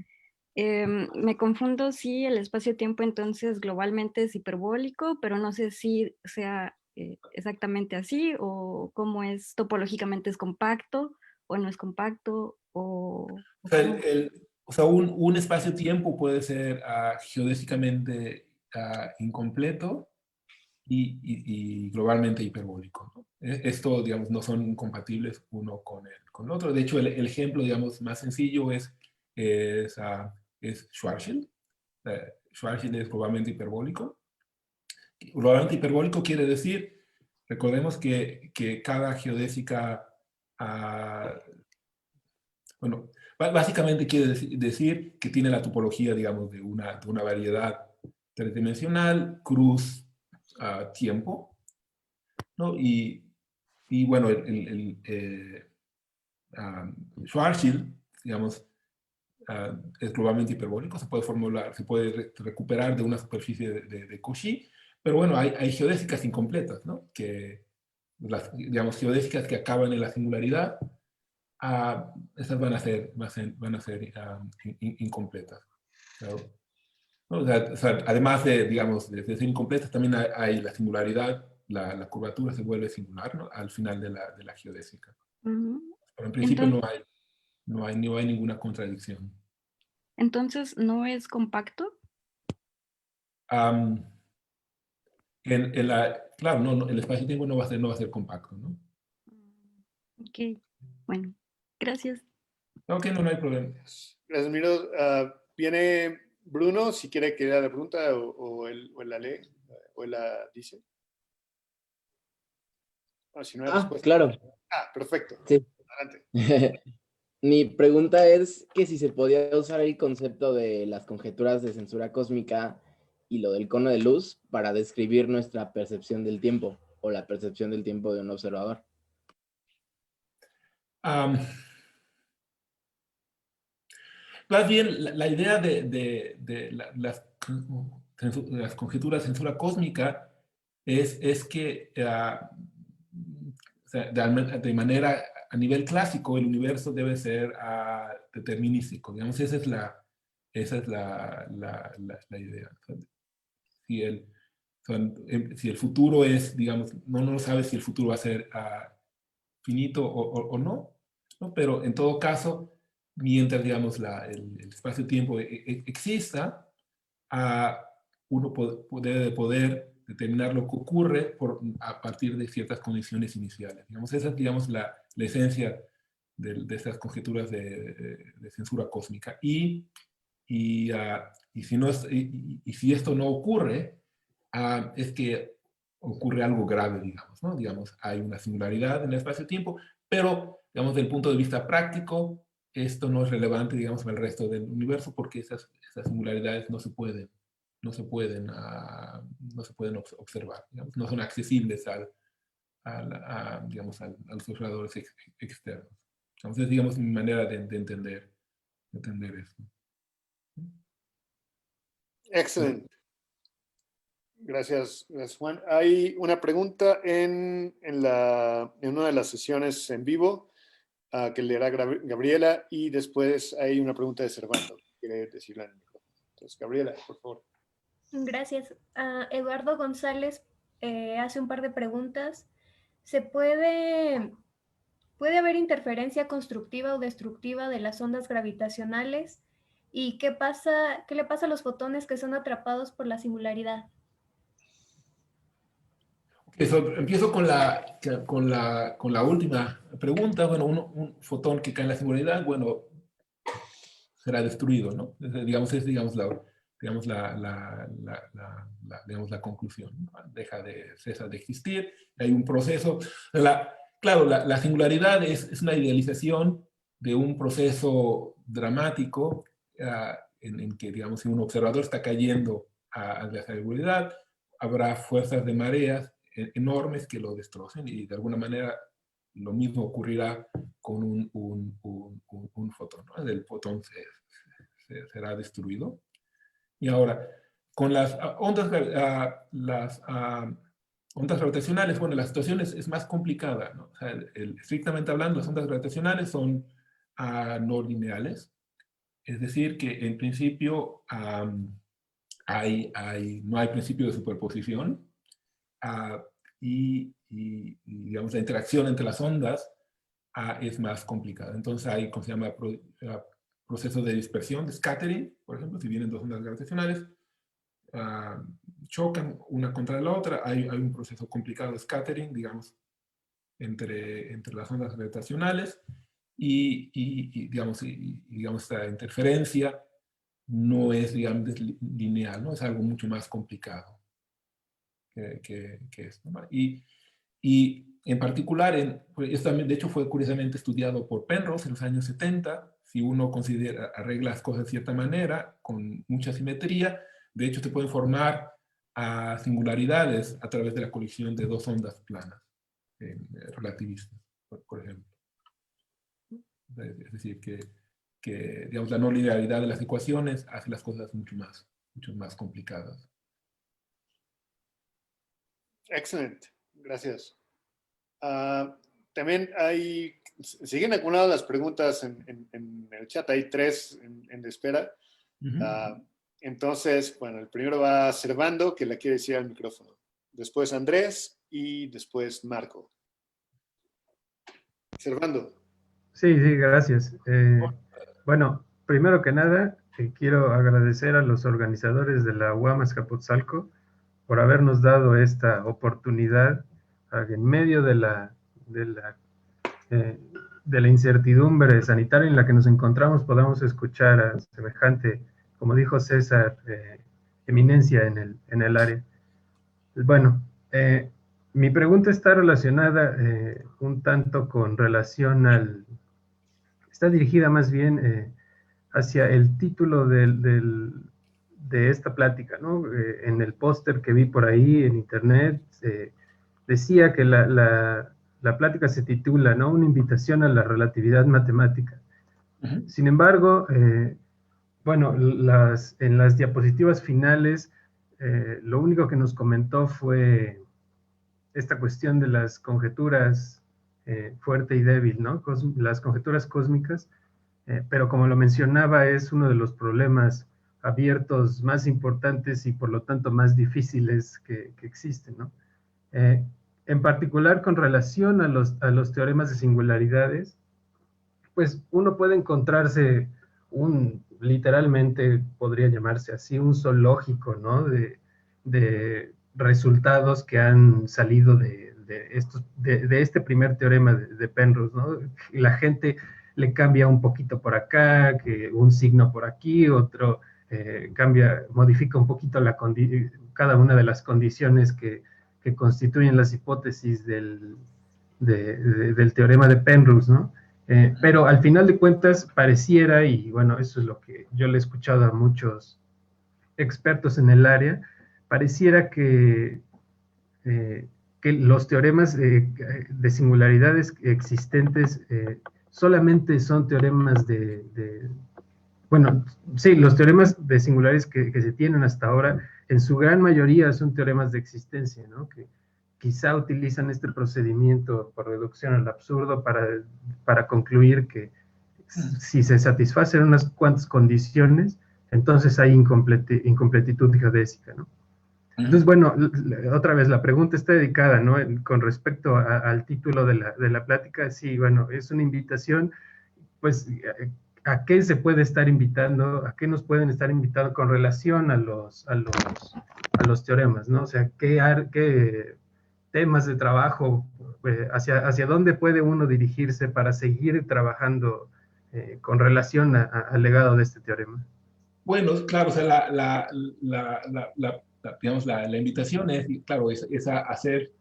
me confundo si el espacio-tiempo entonces globalmente es hiperbólico, pero no sé si sea exactamente así, o cómo es topológicamente, es compacto o no es compacto, O sea, cómo. o sea, un espacio-tiempo puede ser geodésicamente incompleto y globalmente hiperbólico, ¿no? Esto, digamos, no son compatibles uno con el otro. De hecho, el ejemplo, digamos, más sencillo es Schwarzschild. Schwarzschild es globalmente hiperbólico. Globalmente hiperbólico quiere decir, recordemos que cada geodésica, bueno, básicamente quiere decir que tiene la topología, digamos, de una variedad tridimensional, cruz, tiempo, ¿no? Y bueno, Schwarzschild, digamos, es globalmente hiperbólico, se puede formular, se puede recuperar de una superficie de Cauchy, pero bueno, hay geodésicas incompletas, ¿no? Digamos, geodésicas que acaban en la singularidad, estas van a ser incompletas. Claro. ¿No? O sea, además digamos, de ser incompletas, también hay la singularidad, la curvatura se vuelve singular, ¿no? Al final de la geodésica. Pero en principio Entonces, no hay ninguna contradicción. entonces, ¿no es compacto? Claro, el espacio-tiempo no va a ser compacto, ¿no? Ok, bueno, gracias. Ok, no hay problema. Gracias, Miro. Viene Bruno, si quiere que lea la pregunta o él la lee o él la dice. Si no hay respuesta. Claro. Perfecto. Sí. Adelante. Mi pregunta es que si se podía usar el concepto de las conjeturas de censura cósmica y lo del cono de luz para describir nuestra percepción del tiempo o la percepción del tiempo de un observador. Más bien, la idea de las conjeturas de censura cósmica es que o sea, de manera, a nivel clásico, el universo debe ser determinístico. Digamos, esa es la idea. Si el futuro es, digamos, no sabes si el futuro va a ser finito o no, pero en todo caso, mientras, digamos, el espacio-tiempo exista, uno debe poder determinar lo que ocurre a partir de ciertas condiciones iniciales. Digamos, esa es, digamos, la esencia de estas conjeturas de censura cósmica. Y si esto no ocurre, es que ocurre algo grave, digamos, ¿no? Digamos, hay una singularidad en el espacio-tiempo, pero, digamos, desde el punto de vista práctico, esto no es relevante, digamos, para el resto del universo porque esas singularidades no se pueden observar, digamos, no son accesibles digamos, a los observadores externos. Entonces, digamos, mi manera de entender esto. Excelente. Gracias, Juan. Hay una pregunta en una de las sesiones en vivo que leerá Gabriela, y después hay una pregunta de Servando. Quiere decirla en el micrófono. Entonces, Gabriela, por favor. Gracias. Eduardo González hace un par de preguntas. ¿Puede haber interferencia constructiva o destructiva de las ondas gravitacionales? ¿Y qué le pasa a los fotones que son atrapados por la singularidad? Empiezo con la última pregunta. Bueno, un fotón que cae en la singularidad, bueno, será destruido, ¿no? Es la conclusión, ¿no? Cesa de existir, hay un proceso. Claro, la singularidad es una idealización de un proceso dramático en que, digamos, si un observador está cayendo a la singularidad, habrá fuerzas de mareas enormes que lo destrocen, y de alguna manera lo mismo ocurrirá con un fotón, ¿no? El fotón será destruido. Y ahora, con las ondas gravitacionales, bueno, la situación es más complicada, ¿no? O sea, estrictamente hablando, las ondas gravitacionales son no lineales, es decir, que en principio no hay principio de superposición, y, digamos, la interacción entre las ondas es más complicada. Entonces hay, como se llama, procesos de dispersión, de scattering, por ejemplo, si vienen dos ondas gravitacionales, chocan una contra la otra, hay un proceso complicado de scattering, digamos, entre las ondas gravitacionales, y digamos, esta interferencia no es, digamos, lineal, ¿no? Es algo mucho más complicado que esto, ¿no? Y en particular, pues esto también, de hecho, fue curiosamente estudiado por Penrose en los años 70. Si uno arregla las cosas de cierta manera, con mucha simetría, de hecho, se pueden formar singularidades a través de la colisión de dos ondas planas relativistas, por ejemplo. Es decir, que digamos, la no linealidad de las ecuaciones hace las cosas mucho más complicadas. Excelente, gracias. También siguen algunas de las preguntas en el chat, hay 3 en espera. Entonces, bueno, el primero va Servando, que le quiere decir al micrófono. Después Andrés y después Marco. Servando. Sí, gracias. Bueno, primero que nada, quiero agradecer a los organizadores de la UAM Azcapotzalco por habernos dado esta oportunidad en medio de la de la incertidumbre sanitaria en la que nos encontramos podamos escuchar a semejante, como dijo César, eminencia en el área. Bueno, mi pregunta está relacionada un tanto con relación está dirigida más bien hacia el título de esta plática, ¿no? En el póster que vi por ahí en internet, decía que la plática se titula, ¿no? Una invitación a la relatividad matemática. Sin embargo, bueno, en las diapositivas finales, lo único que nos comentó fue esta cuestión de las conjeturas fuerte y débil, ¿no? Las conjeturas cósmicas, pero como lo mencionaba, es uno de los problemas abiertos más importantes y por lo tanto más difíciles que existen, ¿no? En particular con relación a los teoremas de singularidades, pues uno puede encontrarse literalmente podría llamarse así, un zoológico, ¿no? De resultados que han salido de este primer teorema de Penrose, ¿no? La gente le cambia un poquito por acá, que un signo por aquí, otro modifica un poquito cada una de las condiciones que constituyen las hipótesis del teorema de Penrose, ¿no? Pero al final de cuentas pareciera, y bueno, eso es lo que yo le he escuchado a muchos expertos en el área, pareciera que los teoremas de singularidades existentes solamente son teoremas bueno, sí, los teoremas de singularidades que se tienen hasta ahora, en su gran mayoría son teoremas de existencia, ¿no? Que quizá utilizan este procedimiento por reducción al absurdo para concluir que si se satisfacen unas cuantas condiciones, entonces hay incompletitud geodésica, ¿no? Entonces, bueno, otra vez la pregunta está dedicada, ¿no? Con respecto al título de la plática, sí, bueno, es una invitación, pues, ¿a qué se puede estar invitando? ¿A qué nos pueden estar invitando con relación a los teoremas, ¿no? O sea, ¿qué temas de trabajo, hacia dónde puede uno dirigirse para seguir trabajando con relación al legado de este teorema? Bueno, claro, o sea, digamos, la invitación es, claro, es a hacer,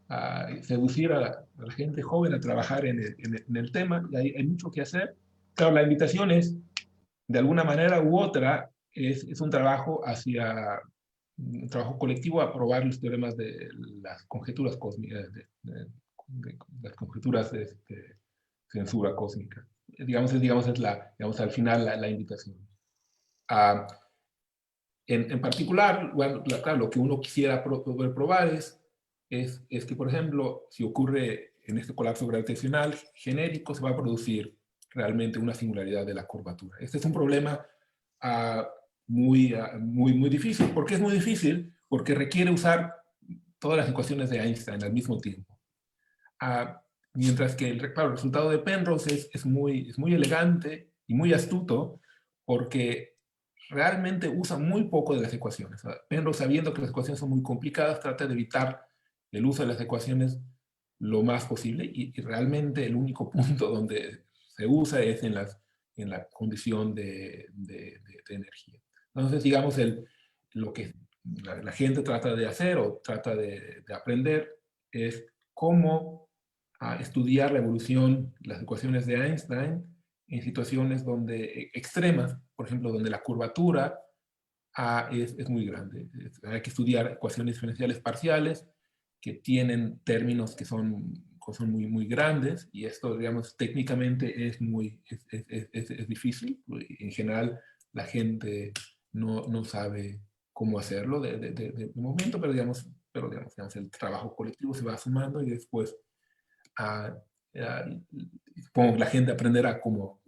a seducir a la gente joven a trabajar en el tema, y hay mucho que hacer. Claro, la invitación es, de alguna manera u otra, es un trabajo un trabajo colectivo a probar los teoremas de las conjeturas cósmicas, las conjeturas de censura cósmica. Digamos, es al final la invitación. En particular, bueno, claro, lo que uno quisiera poder probar es que, por ejemplo, si ocurre en este colapso gravitacional genérico, se va a producir realmente una singularidad de la curvatura. Este es un problema muy difícil. ¿Por qué es muy difícil? Porque requiere usar todas las ecuaciones de Einstein al mismo tiempo. Mientras que el resultado de Penrose es muy elegante y muy astuto, porque realmente usa muy poco de las ecuaciones. Penrose, sabiendo que las ecuaciones son muy complicadas, trata de evitar el uso de las ecuaciones lo más posible, y realmente el único punto donde se usa es en la condición de energía. Entonces, digamos, lo que la gente trata de hacer o trata de aprender es cómo estudiar la evolución, las ecuaciones de Einstein en situaciones extremas, por ejemplo, donde la curvatura es muy grande. Hay que estudiar ecuaciones diferenciales parciales que tienen términos que son muy grandes, y esto, digamos, técnicamente es difícil. En general, la gente no sabe cómo hacerlo de momento, pero digamos, el trabajo colectivo se va sumando, y después supongo que la gente aprenderá cómo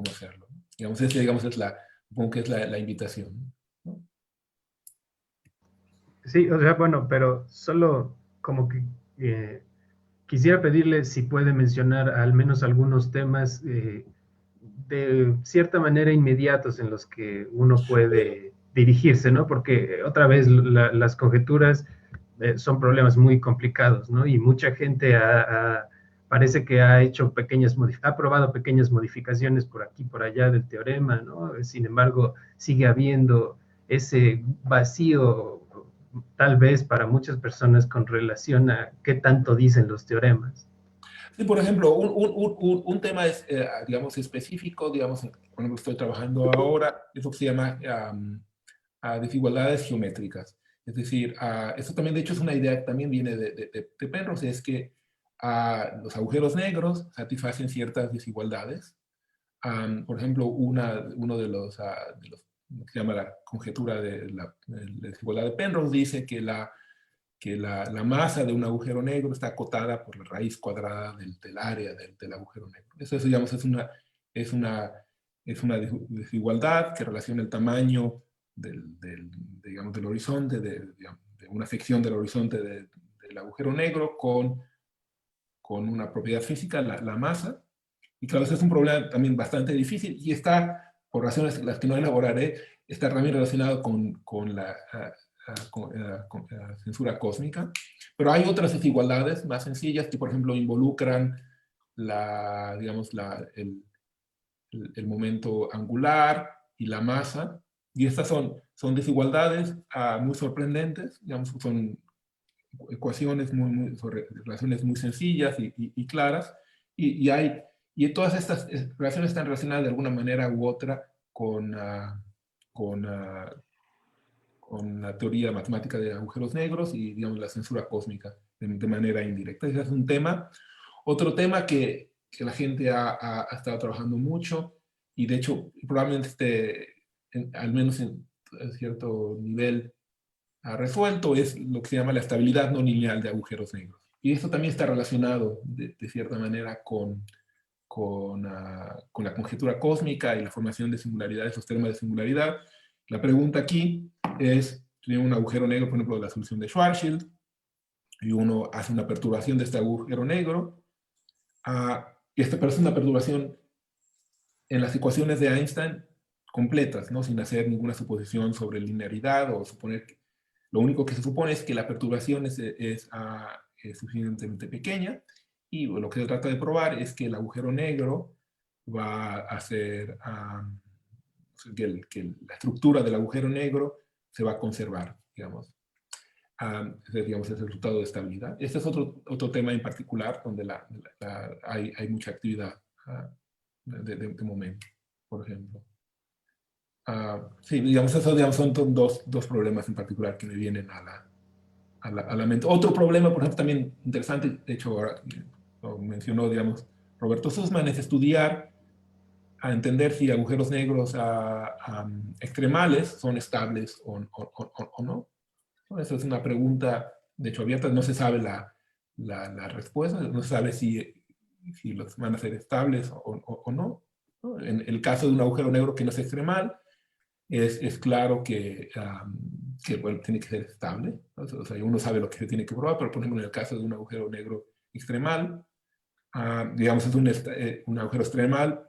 hacerlo. Digamos, supongo que es la invitación, ¿no? Sí, o sea, bueno, pero solo como que quisiera pedirle si puede mencionar al menos algunos temas de cierta manera inmediatos en los que uno puede dirigirse, ¿no? Porque otra vez las conjeturas son problemas muy complicados, ¿no? Y mucha gente ha parece que ha hecho ha aprobado pequeñas modificaciones por aquí, por allá del teorema, ¿no? Sin embargo, sigue habiendo ese vacío, tal vez para muchas personas, con relación a qué tanto dicen los teoremas. Sí, por ejemplo, un tema es, digamos, específico, digamos, con lo que estoy trabajando ahora, es lo que se llama desigualdades geométricas. Es decir, eso también, de hecho, es una idea que también viene de Penrose, es que los agujeros negros satisfacen ciertas desigualdades. Por ejemplo, uno de los que se llama la conjetura de la desigualdad de Penrose dice que la masa de un agujero negro está acotada por la raíz cuadrada del área del agujero negro. Eso, digamos, es una desigualdad que relaciona el tamaño digamos, del horizonte, de una sección del horizonte del agujero negro con una propiedad física, la masa. Y claro, ese es un problema también bastante difícil y está, por razones las que no elaboraré, está también relacionado con la censura cósmica. Pero hay otras desigualdades más sencillas que, por ejemplo, involucran digamos, el momento angular y la masa. Y estas son desigualdades muy sorprendentes, digamos, son ecuaciones relaciones muy sencillas y claras, y todas estas relaciones están relacionadas de alguna manera u otra con la teoría matemática de agujeros negros y, digamos, la censura cósmica de manera indirecta. Ese es un tema. Otro tema que la gente ha estado trabajando mucho, y de hecho probablemente al menos en cierto nivel ha resuelto, es lo que se llama la estabilidad no lineal de agujeros negros. Y esto también está relacionado de cierta manera con la conjetura cósmica y la formación de singularidades, los teoremas de singularidad. La pregunta aquí es, tiene un agujero negro, por ejemplo, la solución de Schwarzschild, y uno hace una perturbación de este agujero negro, y esta es una perturbación en las ecuaciones de Einstein completas, ¿no? Sin hacer ninguna suposición sobre linearidad o suponer que lo único que se supone es que la perturbación es suficientemente pequeña, y lo que se trata de probar es que el agujero negro va a hacer que la estructura del agujero negro se va a conservar, digamos. Digamos, es el resultado de estabilidad. Este es otro tema en particular donde hay mucha actividad de momento, por ejemplo. Sí, digamos, eso, digamos, son dos problemas en particular que me vienen a la mente. Otro problema, por ejemplo, también interesante, de hecho, ahora lo mencionó, digamos, Roberto Sussman, es estudiar, a entender si agujeros negros extremales son estables o no. Esa es una pregunta, de hecho, abierta, no se sabe la respuesta, no se sabe si los van a ser estables o no. En el caso de un agujero negro que no es extremal, es claro que bueno, tiene que ser estable, ¿no? O sea, uno sabe lo que se tiene que probar, pero por ejemplo en el caso de un agujero negro extremal, digamos, es un agujero extremal,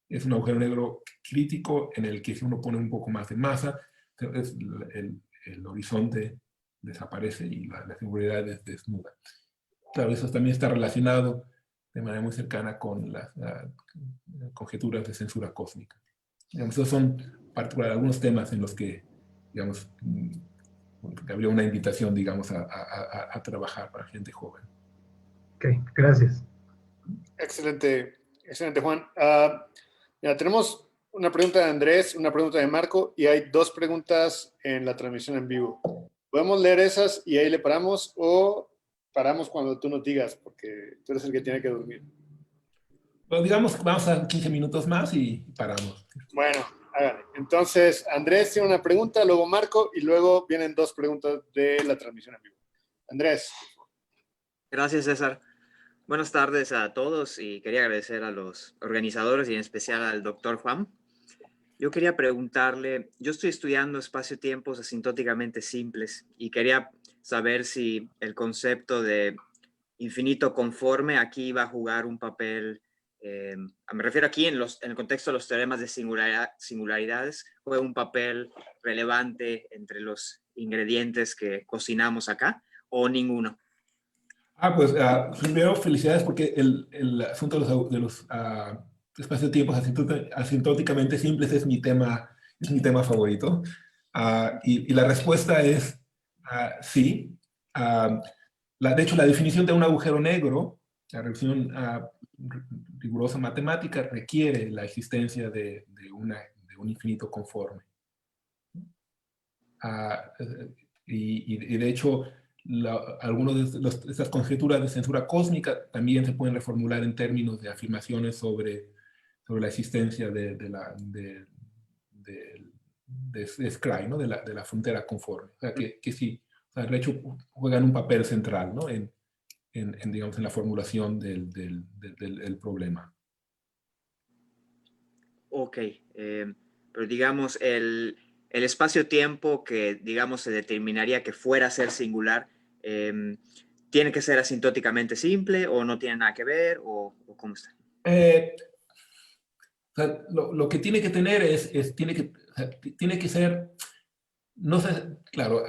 es un agujero negro crítico en el que si uno pone un poco más de masa, el horizonte desaparece y la singularidad es desnuda. Claro, eso también está relacionado de manera muy cercana con las conjeturas de censura cósmica. Digamos, esos son particular algunos temas en los que, digamos, habría una invitación, digamos, a trabajar para gente joven. Ok, gracias. Excelente, excelente, Juan. Ya tenemos una pregunta de Andrés, una pregunta de Marco, y hay dos preguntas en la transmisión en vivo. ¿Podemos leer esas y ahí le paramos, o paramos cuando tú nos digas, porque tú eres el que tiene que dormir? Bueno, digamos, vamos a 15 minutos más y paramos. Bueno, háganle. Entonces, Andrés tiene una pregunta, luego Marco, y luego vienen dos preguntas de la transmisión en vivo. Andrés. Gracias, César. Buenas tardes a todos y quería agradecer a los organizadores y en especial al doctor Juan. Yo quería preguntarle, yo estoy estudiando espacio-tiempos asintóticamente simples y quería saber si el concepto de infinito conforme aquí va a jugar un papel, me refiero aquí en el contexto de los teoremas de singularidades, juega un papel relevante entre los ingredientes que cocinamos acá o ninguno. Pues primero felicidades porque el asunto de los espacio-tiempos asintóticamente simples es mi tema favorito. Y la respuesta es sí. De hecho, la definición de un agujero negro, la definición rigurosa matemática, requiere la existencia de un infinito conforme. Y de hecho, algunas de estas conjeturas de censura cósmica también se pueden reformular en términos de afirmaciones sobre la existencia de Scry, ¿no? de la frontera conforme. O sea, que sí, o sea, de hecho juegan un papel central, ¿no? digamos, en la formulación del problema. Ok, pero digamos, el espacio-tiempo que, digamos, se determinaría que fuera a ser singular, ¿tiene que ser asintóticamente simple o no tiene nada que ver o cómo está? O sea, lo que tiene que tener tiene que ser, no sé, claro,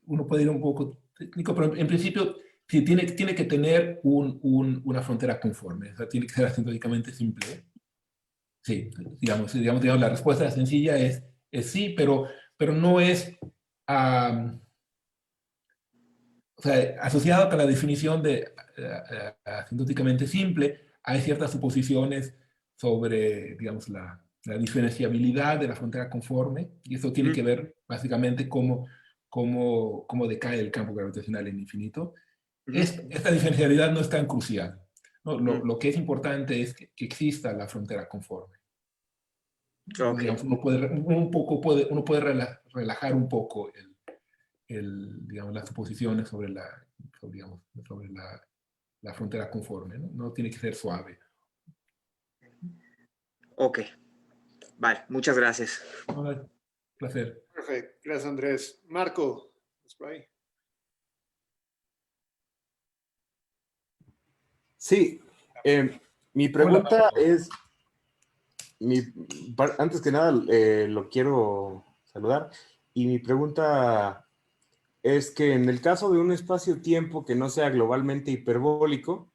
uno puede ir un poco técnico, pero en principio sí, tiene que tener una frontera conforme, o sea, tiene que ser asintóticamente simple. Sí, digamos, la respuesta sencilla es sí, pero no es, o sea, asociado con la definición de asintóticamente simple, hay ciertas suposiciones sobre, digamos, la diferenciabilidad de la frontera conforme, y eso tiene que ver básicamente cómo decae el campo gravitacional en infinito. Esta diferenciabilidad no es tan crucial, ¿no? Lo que es importante es que exista la frontera conforme. Okay. Digamos, uno puede relajar un poco digamos, las suposiciones sobre la frontera conforme, ¿no? No tiene que ser suave. Ok. Vale, muchas gracias. Placer. Perfecto. Gracias, Andrés. Marco, por ahí. Sí, mi pregunta es, antes que nada lo quiero saludar, y mi pregunta es que en el caso de un espacio-tiempo que no sea globalmente hiperbólico,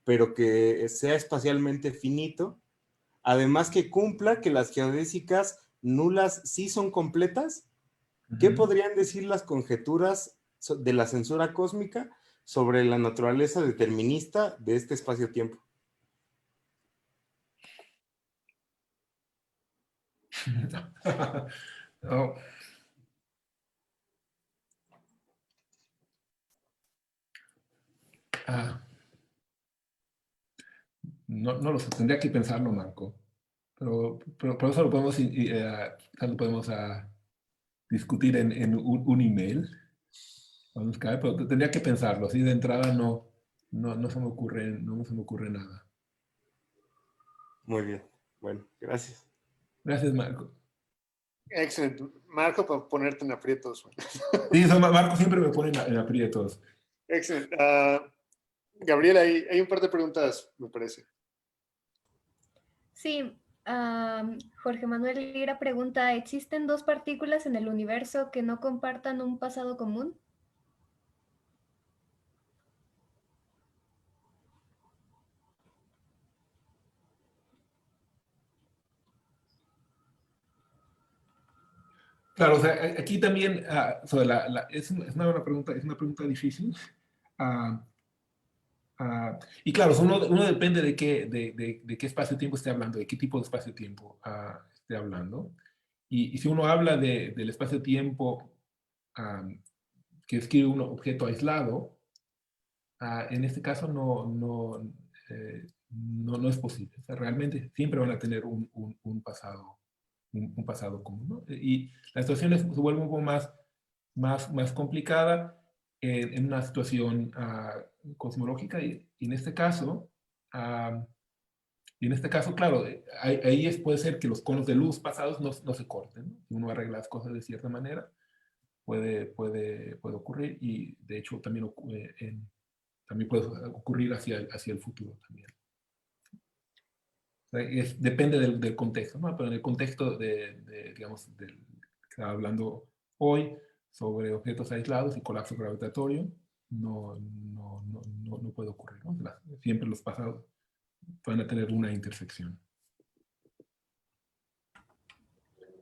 pero que sea espacialmente finito, además que cumpla que las geodésicas nulas sí son completas, ¿qué podrían decir las conjeturas de la censura cósmica sobre la naturaleza determinista de este espacio-tiempo? Oh. No lo sé, tendría que pensarlo, Marco. Pero eso lo podemos, discutir en un email. Pero tendría que pensarlo. Así de entrada no se me ocurre nada. Muy bien. Bueno, gracias. Gracias, Marco. Excelente. Marco, para ponerte en aprietos. Sí, Marco siempre me pone en aprietos. Excelente. Gabriela, hay un par de preguntas, me parece. Sí, Jorge Manuel Lira pregunta, ¿existen dos partículas en el universo que no compartan un pasado común? Claro, o sea, aquí también es una pregunta difícil. Y claro, uno depende de qué espacio-tiempo esté hablando, de qué tipo de espacio-tiempo esté hablando. Y si uno habla del espacio-tiempo que describe un objeto aislado, en este caso no es posible. O sea, realmente siempre van a tener un pasado común, ¿no? Y la situación se vuelve un poco más complicada en una situación cosmológica y en este caso, claro, ahí puede ser que los conos de luz pasados no se corten, ¿no? Si uno arregla las cosas de cierta manera, puede ocurrir y de hecho también puede ocurrir hacia el futuro también. O sea, depende del contexto, ¿no? Pero en el contexto digamos, que estaba hablando hoy sobre objetos aislados y colapso gravitatorio, no puede ocurrir, ¿no? Siempre los pasados van a tener una intersección.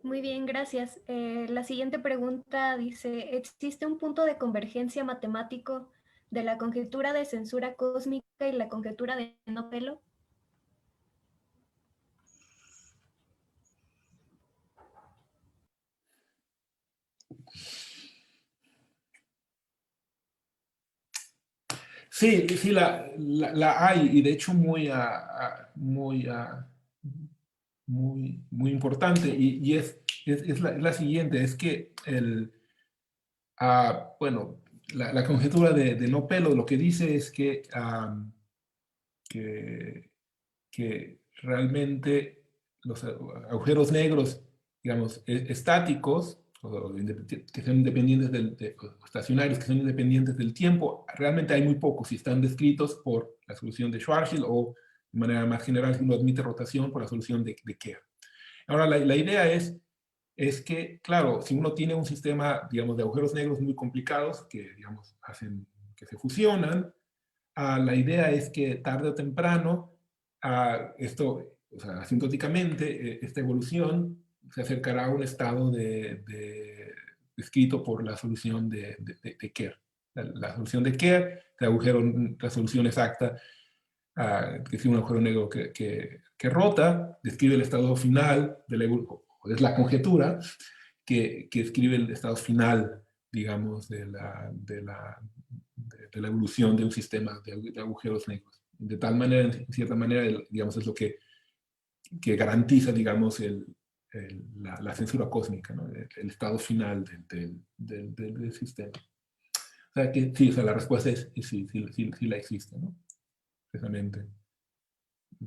Muy bien, gracias. La siguiente pregunta dice, ¿existe un punto de convergencia matemático de la conjetura de censura cósmica y la conjetura de no pelo? Sí, sí, la hay, y de hecho muy importante, y es la siguiente, es que bueno, la conjetura de no pelo lo que dice es que realmente los agujeros negros, digamos, estáticos, que son independientes estacionarios, que son independientes del tiempo, realmente hay muy pocos y están descritos por la solución de Schwarzschild o, de manera más general, si uno admite rotación, por la solución de Kerr. Ahora, la idea es que, claro, si uno tiene un sistema, digamos, de agujeros negros muy complicados que, digamos, hacen que se fusionan, la idea es que tarde o temprano, esto, o sea, asintóticamente, esta evolución se acercará a un estado descrito por la solución de Kerr. La solución de Kerr, la solución exacta, que es un agujero negro que rota, describe el estado final de la evolución, es la conjetura que escribe el estado final, digamos, de la evolución de un sistema de agujeros negros. De tal manera, en cierta manera, digamos, es lo que garantiza, digamos, la censura cósmica, ¿no? El estado final del sistema. O sea, que sí, o sea, la respuesta es sí, sí la existe, ¿no? Precisamente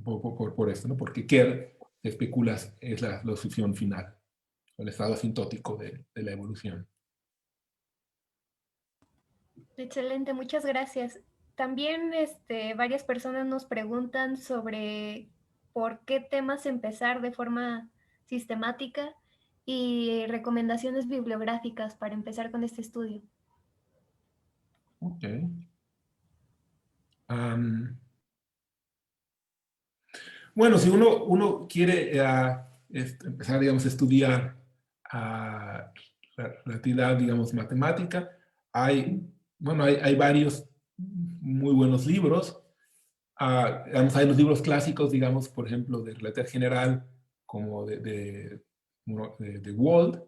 por esto, ¿no? Porque Kerr, especulas, es la solución final, el estado asintótico de la evolución. Excelente, muchas gracias. También varias personas nos preguntan sobre por qué temas empezar de forma sistemática y recomendaciones bibliográficas para empezar con este estudio. Ok. Bueno, si uno quiere empezar, digamos, a estudiar la relatividad, digamos, matemática, hay varios muy buenos libros. Hay los libros clásicos, digamos, por ejemplo, de relatividad general, como de Wald,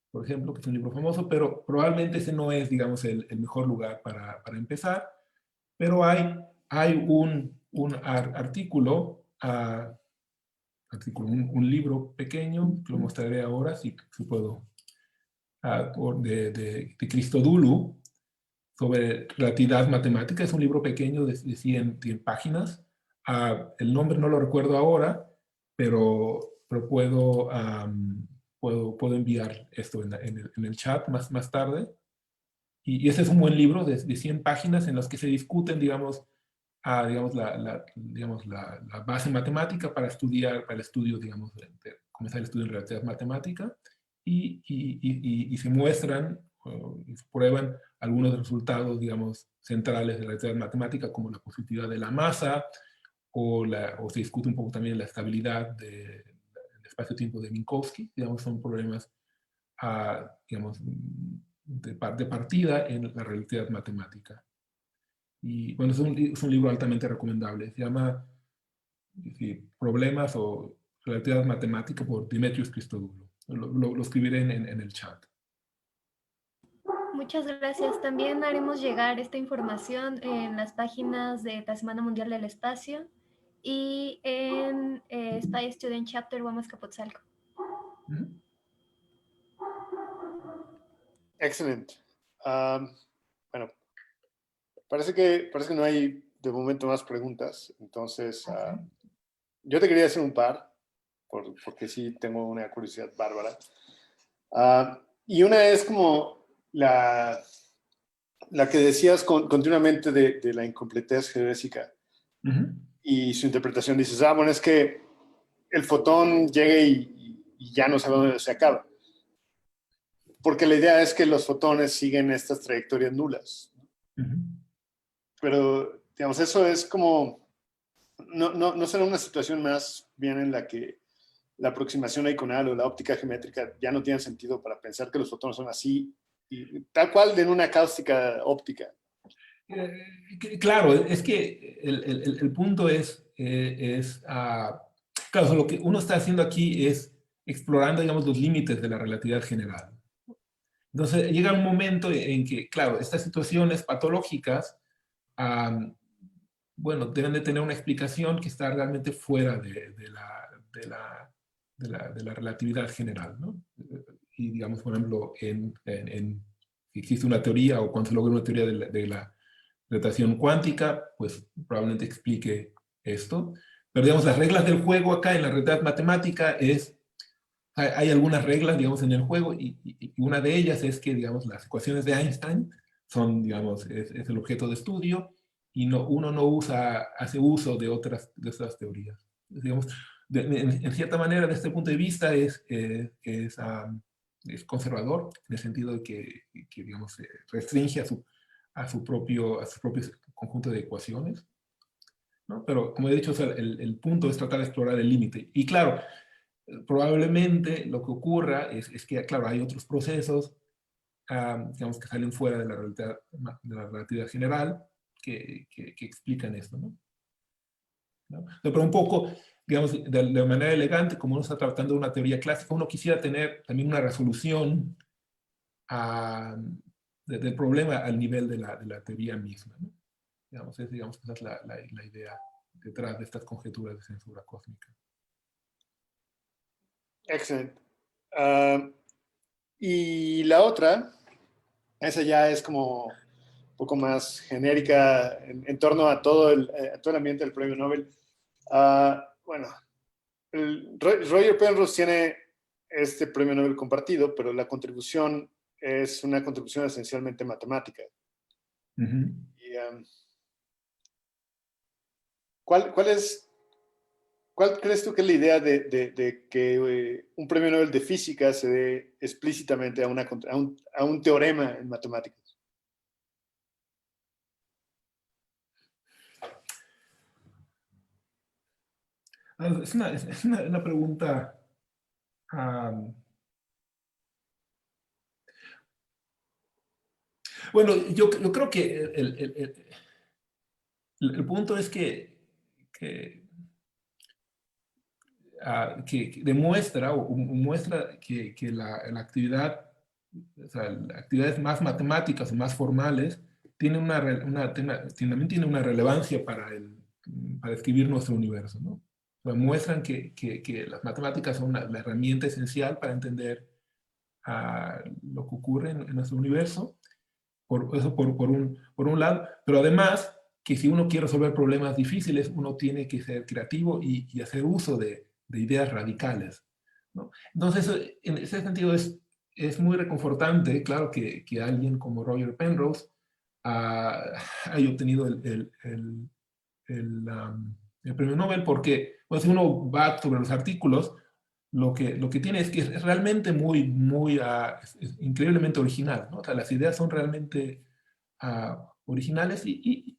por ejemplo, que es un libro famoso, pero probablemente ese no es, digamos, el mejor lugar para empezar. Pero hay un artículo, un libro pequeño, que lo mostraré ahora, si puedo, de Christodoulou, sobre relatividad matemática. Es un libro pequeño de 100 páginas. El nombre no lo recuerdo ahora, pero puedo enviar esto en el chat más tarde. Y ese es un buen libro de 100 páginas en los que se discuten, digamos, la base matemática para el estudio, digamos, comenzar el estudio en relatividad matemática, y se muestran y se prueban algunos resultados, digamos, centrales de la relatividad matemática, como la positividad de la masa, o se discute un poco también la estabilidad del espacio-tiempo de Minkowski. Digamos, son problemas, digamos, de partida en la relatividad matemática. Y bueno, es un libro altamente recomendable. Se llama Problemas o Relatividad Matemática, por Demetrius Christodoulou. Lo escribiré en el chat. Muchas gracias. También haremos llegar esta información en las páginas de la Semana Mundial del Espacio y en Space Student Chapter Guamas Capotzalco. Excelente. Bueno, parece que no hay de momento más preguntas. Entonces, yo te quería hacer un par, porque sí tengo una curiosidad bárbara. Y una es como la que decías continuamente de la incompletez geodésica. Y su interpretación. Dices, bueno, es que el fotón llegue y ya no sabe dónde se acaba. Porque la idea es que los fotones siguen estas trayectorias nulas. pero, digamos, eso es como, no será una situación más bien en la que la aproximación iconal o la óptica geométrica ya no tiene sentido para pensar que los fotones son así, y tal cual en una cáustica óptica. Claro, es que el punto claro, lo que uno está haciendo aquí es explorando, digamos, los límites de la relatividad general. Entonces, llega un momento en que, claro, estas situaciones patológicas, bueno, deben de tener una explicación que está realmente fuera de la relatividad general, ¿no? Y, digamos, por ejemplo, si existe una teoría o cuando se logra una teoría de la relatación cuántica, pues probablemente explique esto. Pero, digamos, las reglas del juego acá en la realidad matemática hay algunas reglas, digamos, en el juego, y una de ellas es que, digamos, las ecuaciones de Einstein son, digamos, es el objeto de estudio, y uno no hace uso de estas teorías. Digamos, en cierta manera, desde este punto de vista, es conservador, en el sentido de que digamos, restringe a su propio conjunto de ecuaciones, ¿no? Pero, como he dicho, o sea, el punto es tratar de explorar el límite. Y claro, probablemente lo que ocurra es que, claro, hay otros procesos, digamos, que salen fuera de la relatividad general que explican esto, ¿no? Pero un poco, digamos, de manera elegante, como uno está tratando de una teoría clásica, uno quisiera tener también una resolución del problema al nivel de la teoría misma, ¿no? Digamos, esa es la idea detrás de estas conjeturas de censura cósmica. Excelente. Y la otra, esa ya es como un poco más genérica en torno a todo el ambiente del premio Nobel. Bueno, Roger Penrose tiene este premio Nobel compartido, pero la contribución es una contribución esencialmente matemática. Uh-huh. Y, ¿cuál crees tú que es la idea de que un premio Nobel de física se dé explícitamente a un teorema en matemáticas? Es una pregunta. Bueno, yo creo que el punto es que demuestra o muestra que la actividad, o sea, las actividades más matemáticas o más formales también tiene una relevancia para describir nuestro universo, ¿no? O sea, muestran que las matemáticas son la herramienta esencial para entender lo que ocurre en nuestro universo, por un lado, pero además que si uno quiere resolver problemas difíciles, uno tiene que ser creativo y hacer uso de ideas radicales, ¿no? Entonces, en ese sentido es muy reconfortante, claro, que alguien como Roger Penrose haya obtenido el premio Nobel, porque pues, si uno va sobre los artículos, lo que tiene es que es realmente es increíblemente original, ¿no? O sea, las ideas son realmente originales y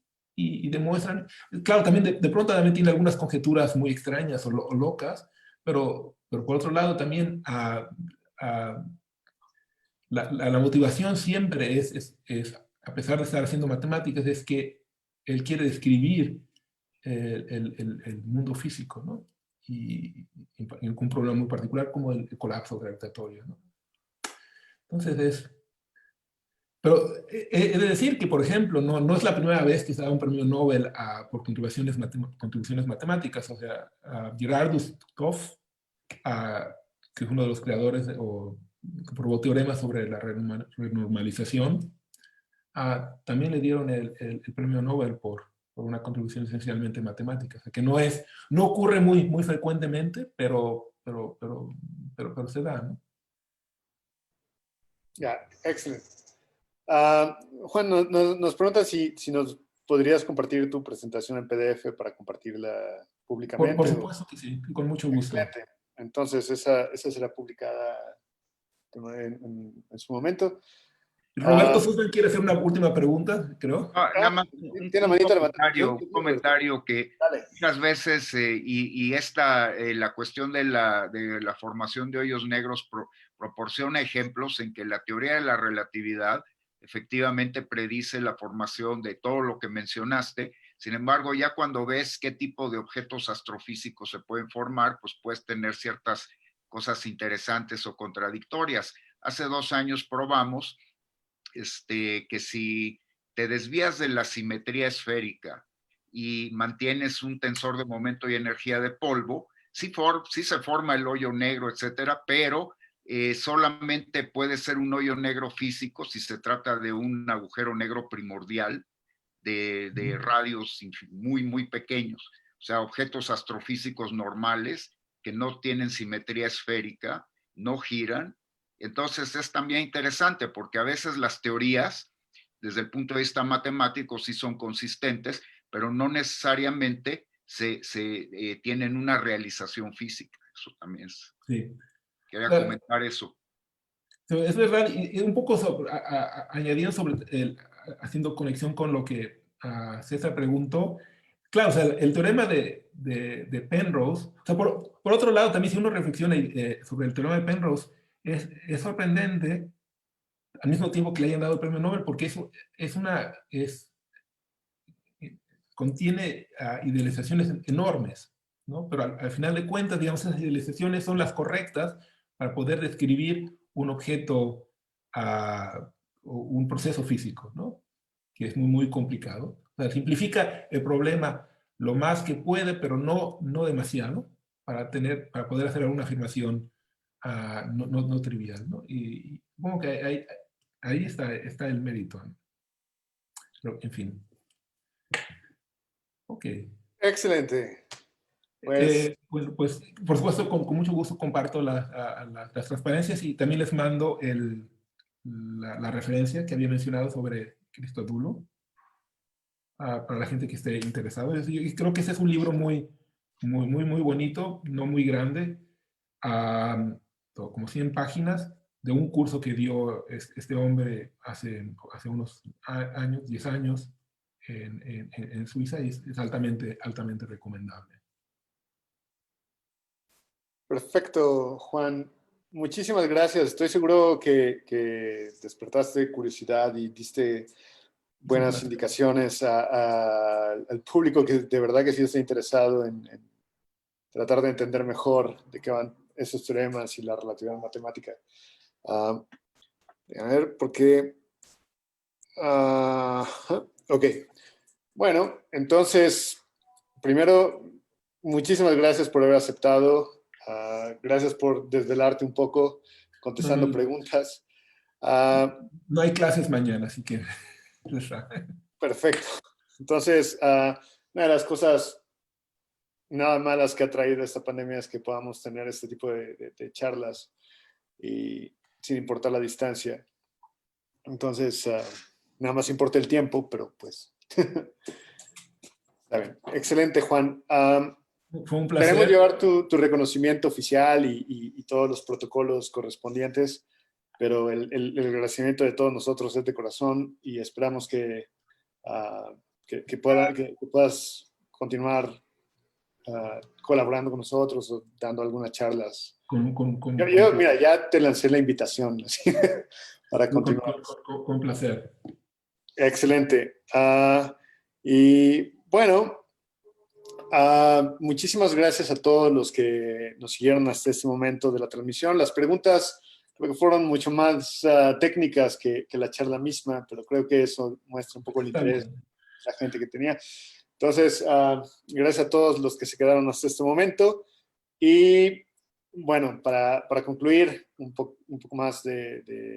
demuestran, claro, también de pronto también tiene algunas conjeturas muy extrañas o locas, pero por otro lado también la motivación siempre es, a pesar de estar haciendo matemáticas, es que él quiere describir el mundo físico, ¿no? Y un problema muy particular como el colapso gravitatorio, ¿no? Entonces pero he de decir que, por ejemplo, no es la primera vez que se da un premio Nobel por contribuciones matemáticas. O sea, Gerardus Topf, que es uno de los creadores que probó teoremas sobre la renormalización, también le dieron el premio Nobel por una contribución esencialmente matemática. O sea, que no ocurre muy frecuentemente, pero se da, ¿no? Ya, excelente. Juan, nos pregunta si nos podrías compartir tu presentación en PDF para compartirla públicamente. Por supuesto que sí, con mucho gusto. Excelente. Entonces, esa será publicada en su momento. Roberto Susan quiere hacer una última pregunta, creo. Nada más tiene la manita levantada. un comentario que Dale. muchas veces, la cuestión de la formación de hoyos negros proporciona ejemplos en que la teoría de la relatividad efectivamente predice la formación de todo lo que mencionaste. Sin embargo, ya cuando ves qué tipo de objetos astrofísicos se pueden formar, pues puedes tener ciertas cosas interesantes o contradictorias. Hace 2 años probamos que si te desvías de la simetría esférica y mantienes un tensor de momento y energía de polvo, sí se forma el hoyo negro, etcétera, pero solamente puede ser un hoyo negro físico si se trata de un agujero negro primordial de radios muy, muy pequeños. O sea, objetos astrofísicos normales que no tienen simetría esférica, no giran. Entonces es también interesante porque a veces las teorías, desde el punto de vista matemático, sí son consistentes, pero no necesariamente tienen una realización física. Eso también es. Sí. Quería comentar eso. Es verdad, y un poco añadiendo haciendo conexión con lo que César preguntó. Claro, o sea, el teorema de Penrose, o sea, por otro lado, también si uno reflexiona sobre el teorema de Penrose, es sorprendente, al mismo tiempo que le hayan dado el premio Nobel, porque contiene idealizaciones enormes, ¿no? Pero al final de cuentas, digamos, esas idealizaciones son las correctas para poder describir un objeto, o un proceso físico, ¿no? Que es muy, muy complicado. O sea, simplifica el problema lo más que puede, pero no demasiado, para poder hacer alguna afirmación no trivial, ¿no? Y supongo que ahí está el mérito, ¿no? Pero, en fin. Ok. Excelente. Pues, por supuesto, con mucho gusto comparto las transparencias y también les mando la referencia que había mencionado sobre Cristodulo para la gente que esté interesada. Yo creo que ese es un libro muy, muy, muy, muy bonito, no muy grande, como 100 páginas de un curso que dio este hombre hace unos años, 10 años, en Suiza, y es altamente, altamente recomendable. Perfecto, Juan. Muchísimas gracias. Estoy seguro que despertaste curiosidad y diste buenas indicaciones al público que de verdad que sí está interesado en tratar de entender mejor de qué van esos teoremas y la relatividad matemática. A ver, porque... ok. Bueno, entonces, primero, muchísimas gracias por haber aceptado. Gracias por desvelarte un poco contestando preguntas. No hay clases mañana, así que... Perfecto. Entonces, una de las cosas nada malas que ha traído esta pandemia es que podamos tener este tipo de charlas y sin importar la distancia. Entonces, nada más importa el tiempo, pero pues... Está bien. Excelente, Juan. Fue un placer. Queremos llevar tu reconocimiento oficial y todos los protocolos correspondientes, pero el agradecimiento de todos nosotros es de corazón y esperamos que puedas continuar colaborando con nosotros o dando algunas charlas. Mira, ya te lancé la invitación ¿sí? para continuar. Con placer. Excelente. Y bueno, muchísimas gracias a todos los que nos siguieron hasta este momento de la transmisión. Las preguntas creo que fueron mucho más técnicas que la charla misma, pero creo que eso muestra un poco el interés de la gente que tenía. Entonces, gracias a todos los que se quedaron hasta este momento. Y bueno, para concluir un poco más del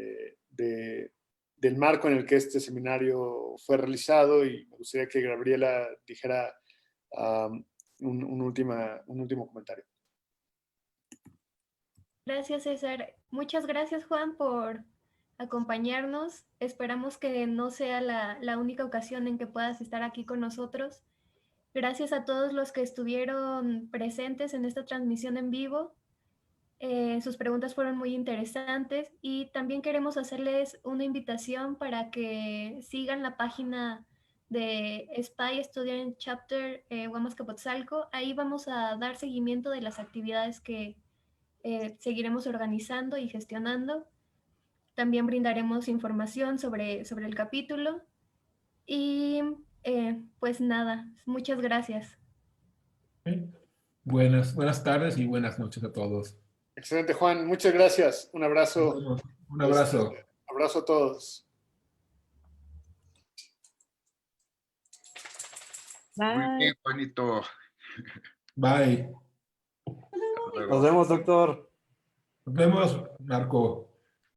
marco en el que este seminario fue realizado, y me gustaría que Gabriela dijera un último comentario. Gracias, César. Muchas gracias, Juan, por acompañarnos. Esperamos que no sea la única ocasión en que puedas estar aquí con nosotros. Gracias a todos los que estuvieron presentes en esta transmisión en vivo. Sus preguntas fueron muy interesantes y también queremos hacerles una invitación para que sigan la página de SPY Student Chapter Huamascapotzalco. Ahí vamos a dar seguimiento de las actividades que seguiremos organizando y gestionando. También brindaremos información sobre el capítulo. Y pues nada, muchas gracias. Buenas tardes y buenas noches a todos. Excelente, Juan. Muchas gracias. Un abrazo. Nos vemos. Un abrazo. Abrazo a todos. Muy bien, Juanito. Bye. Hasta luego. Nos vemos, doctor. Nos vemos, Marco.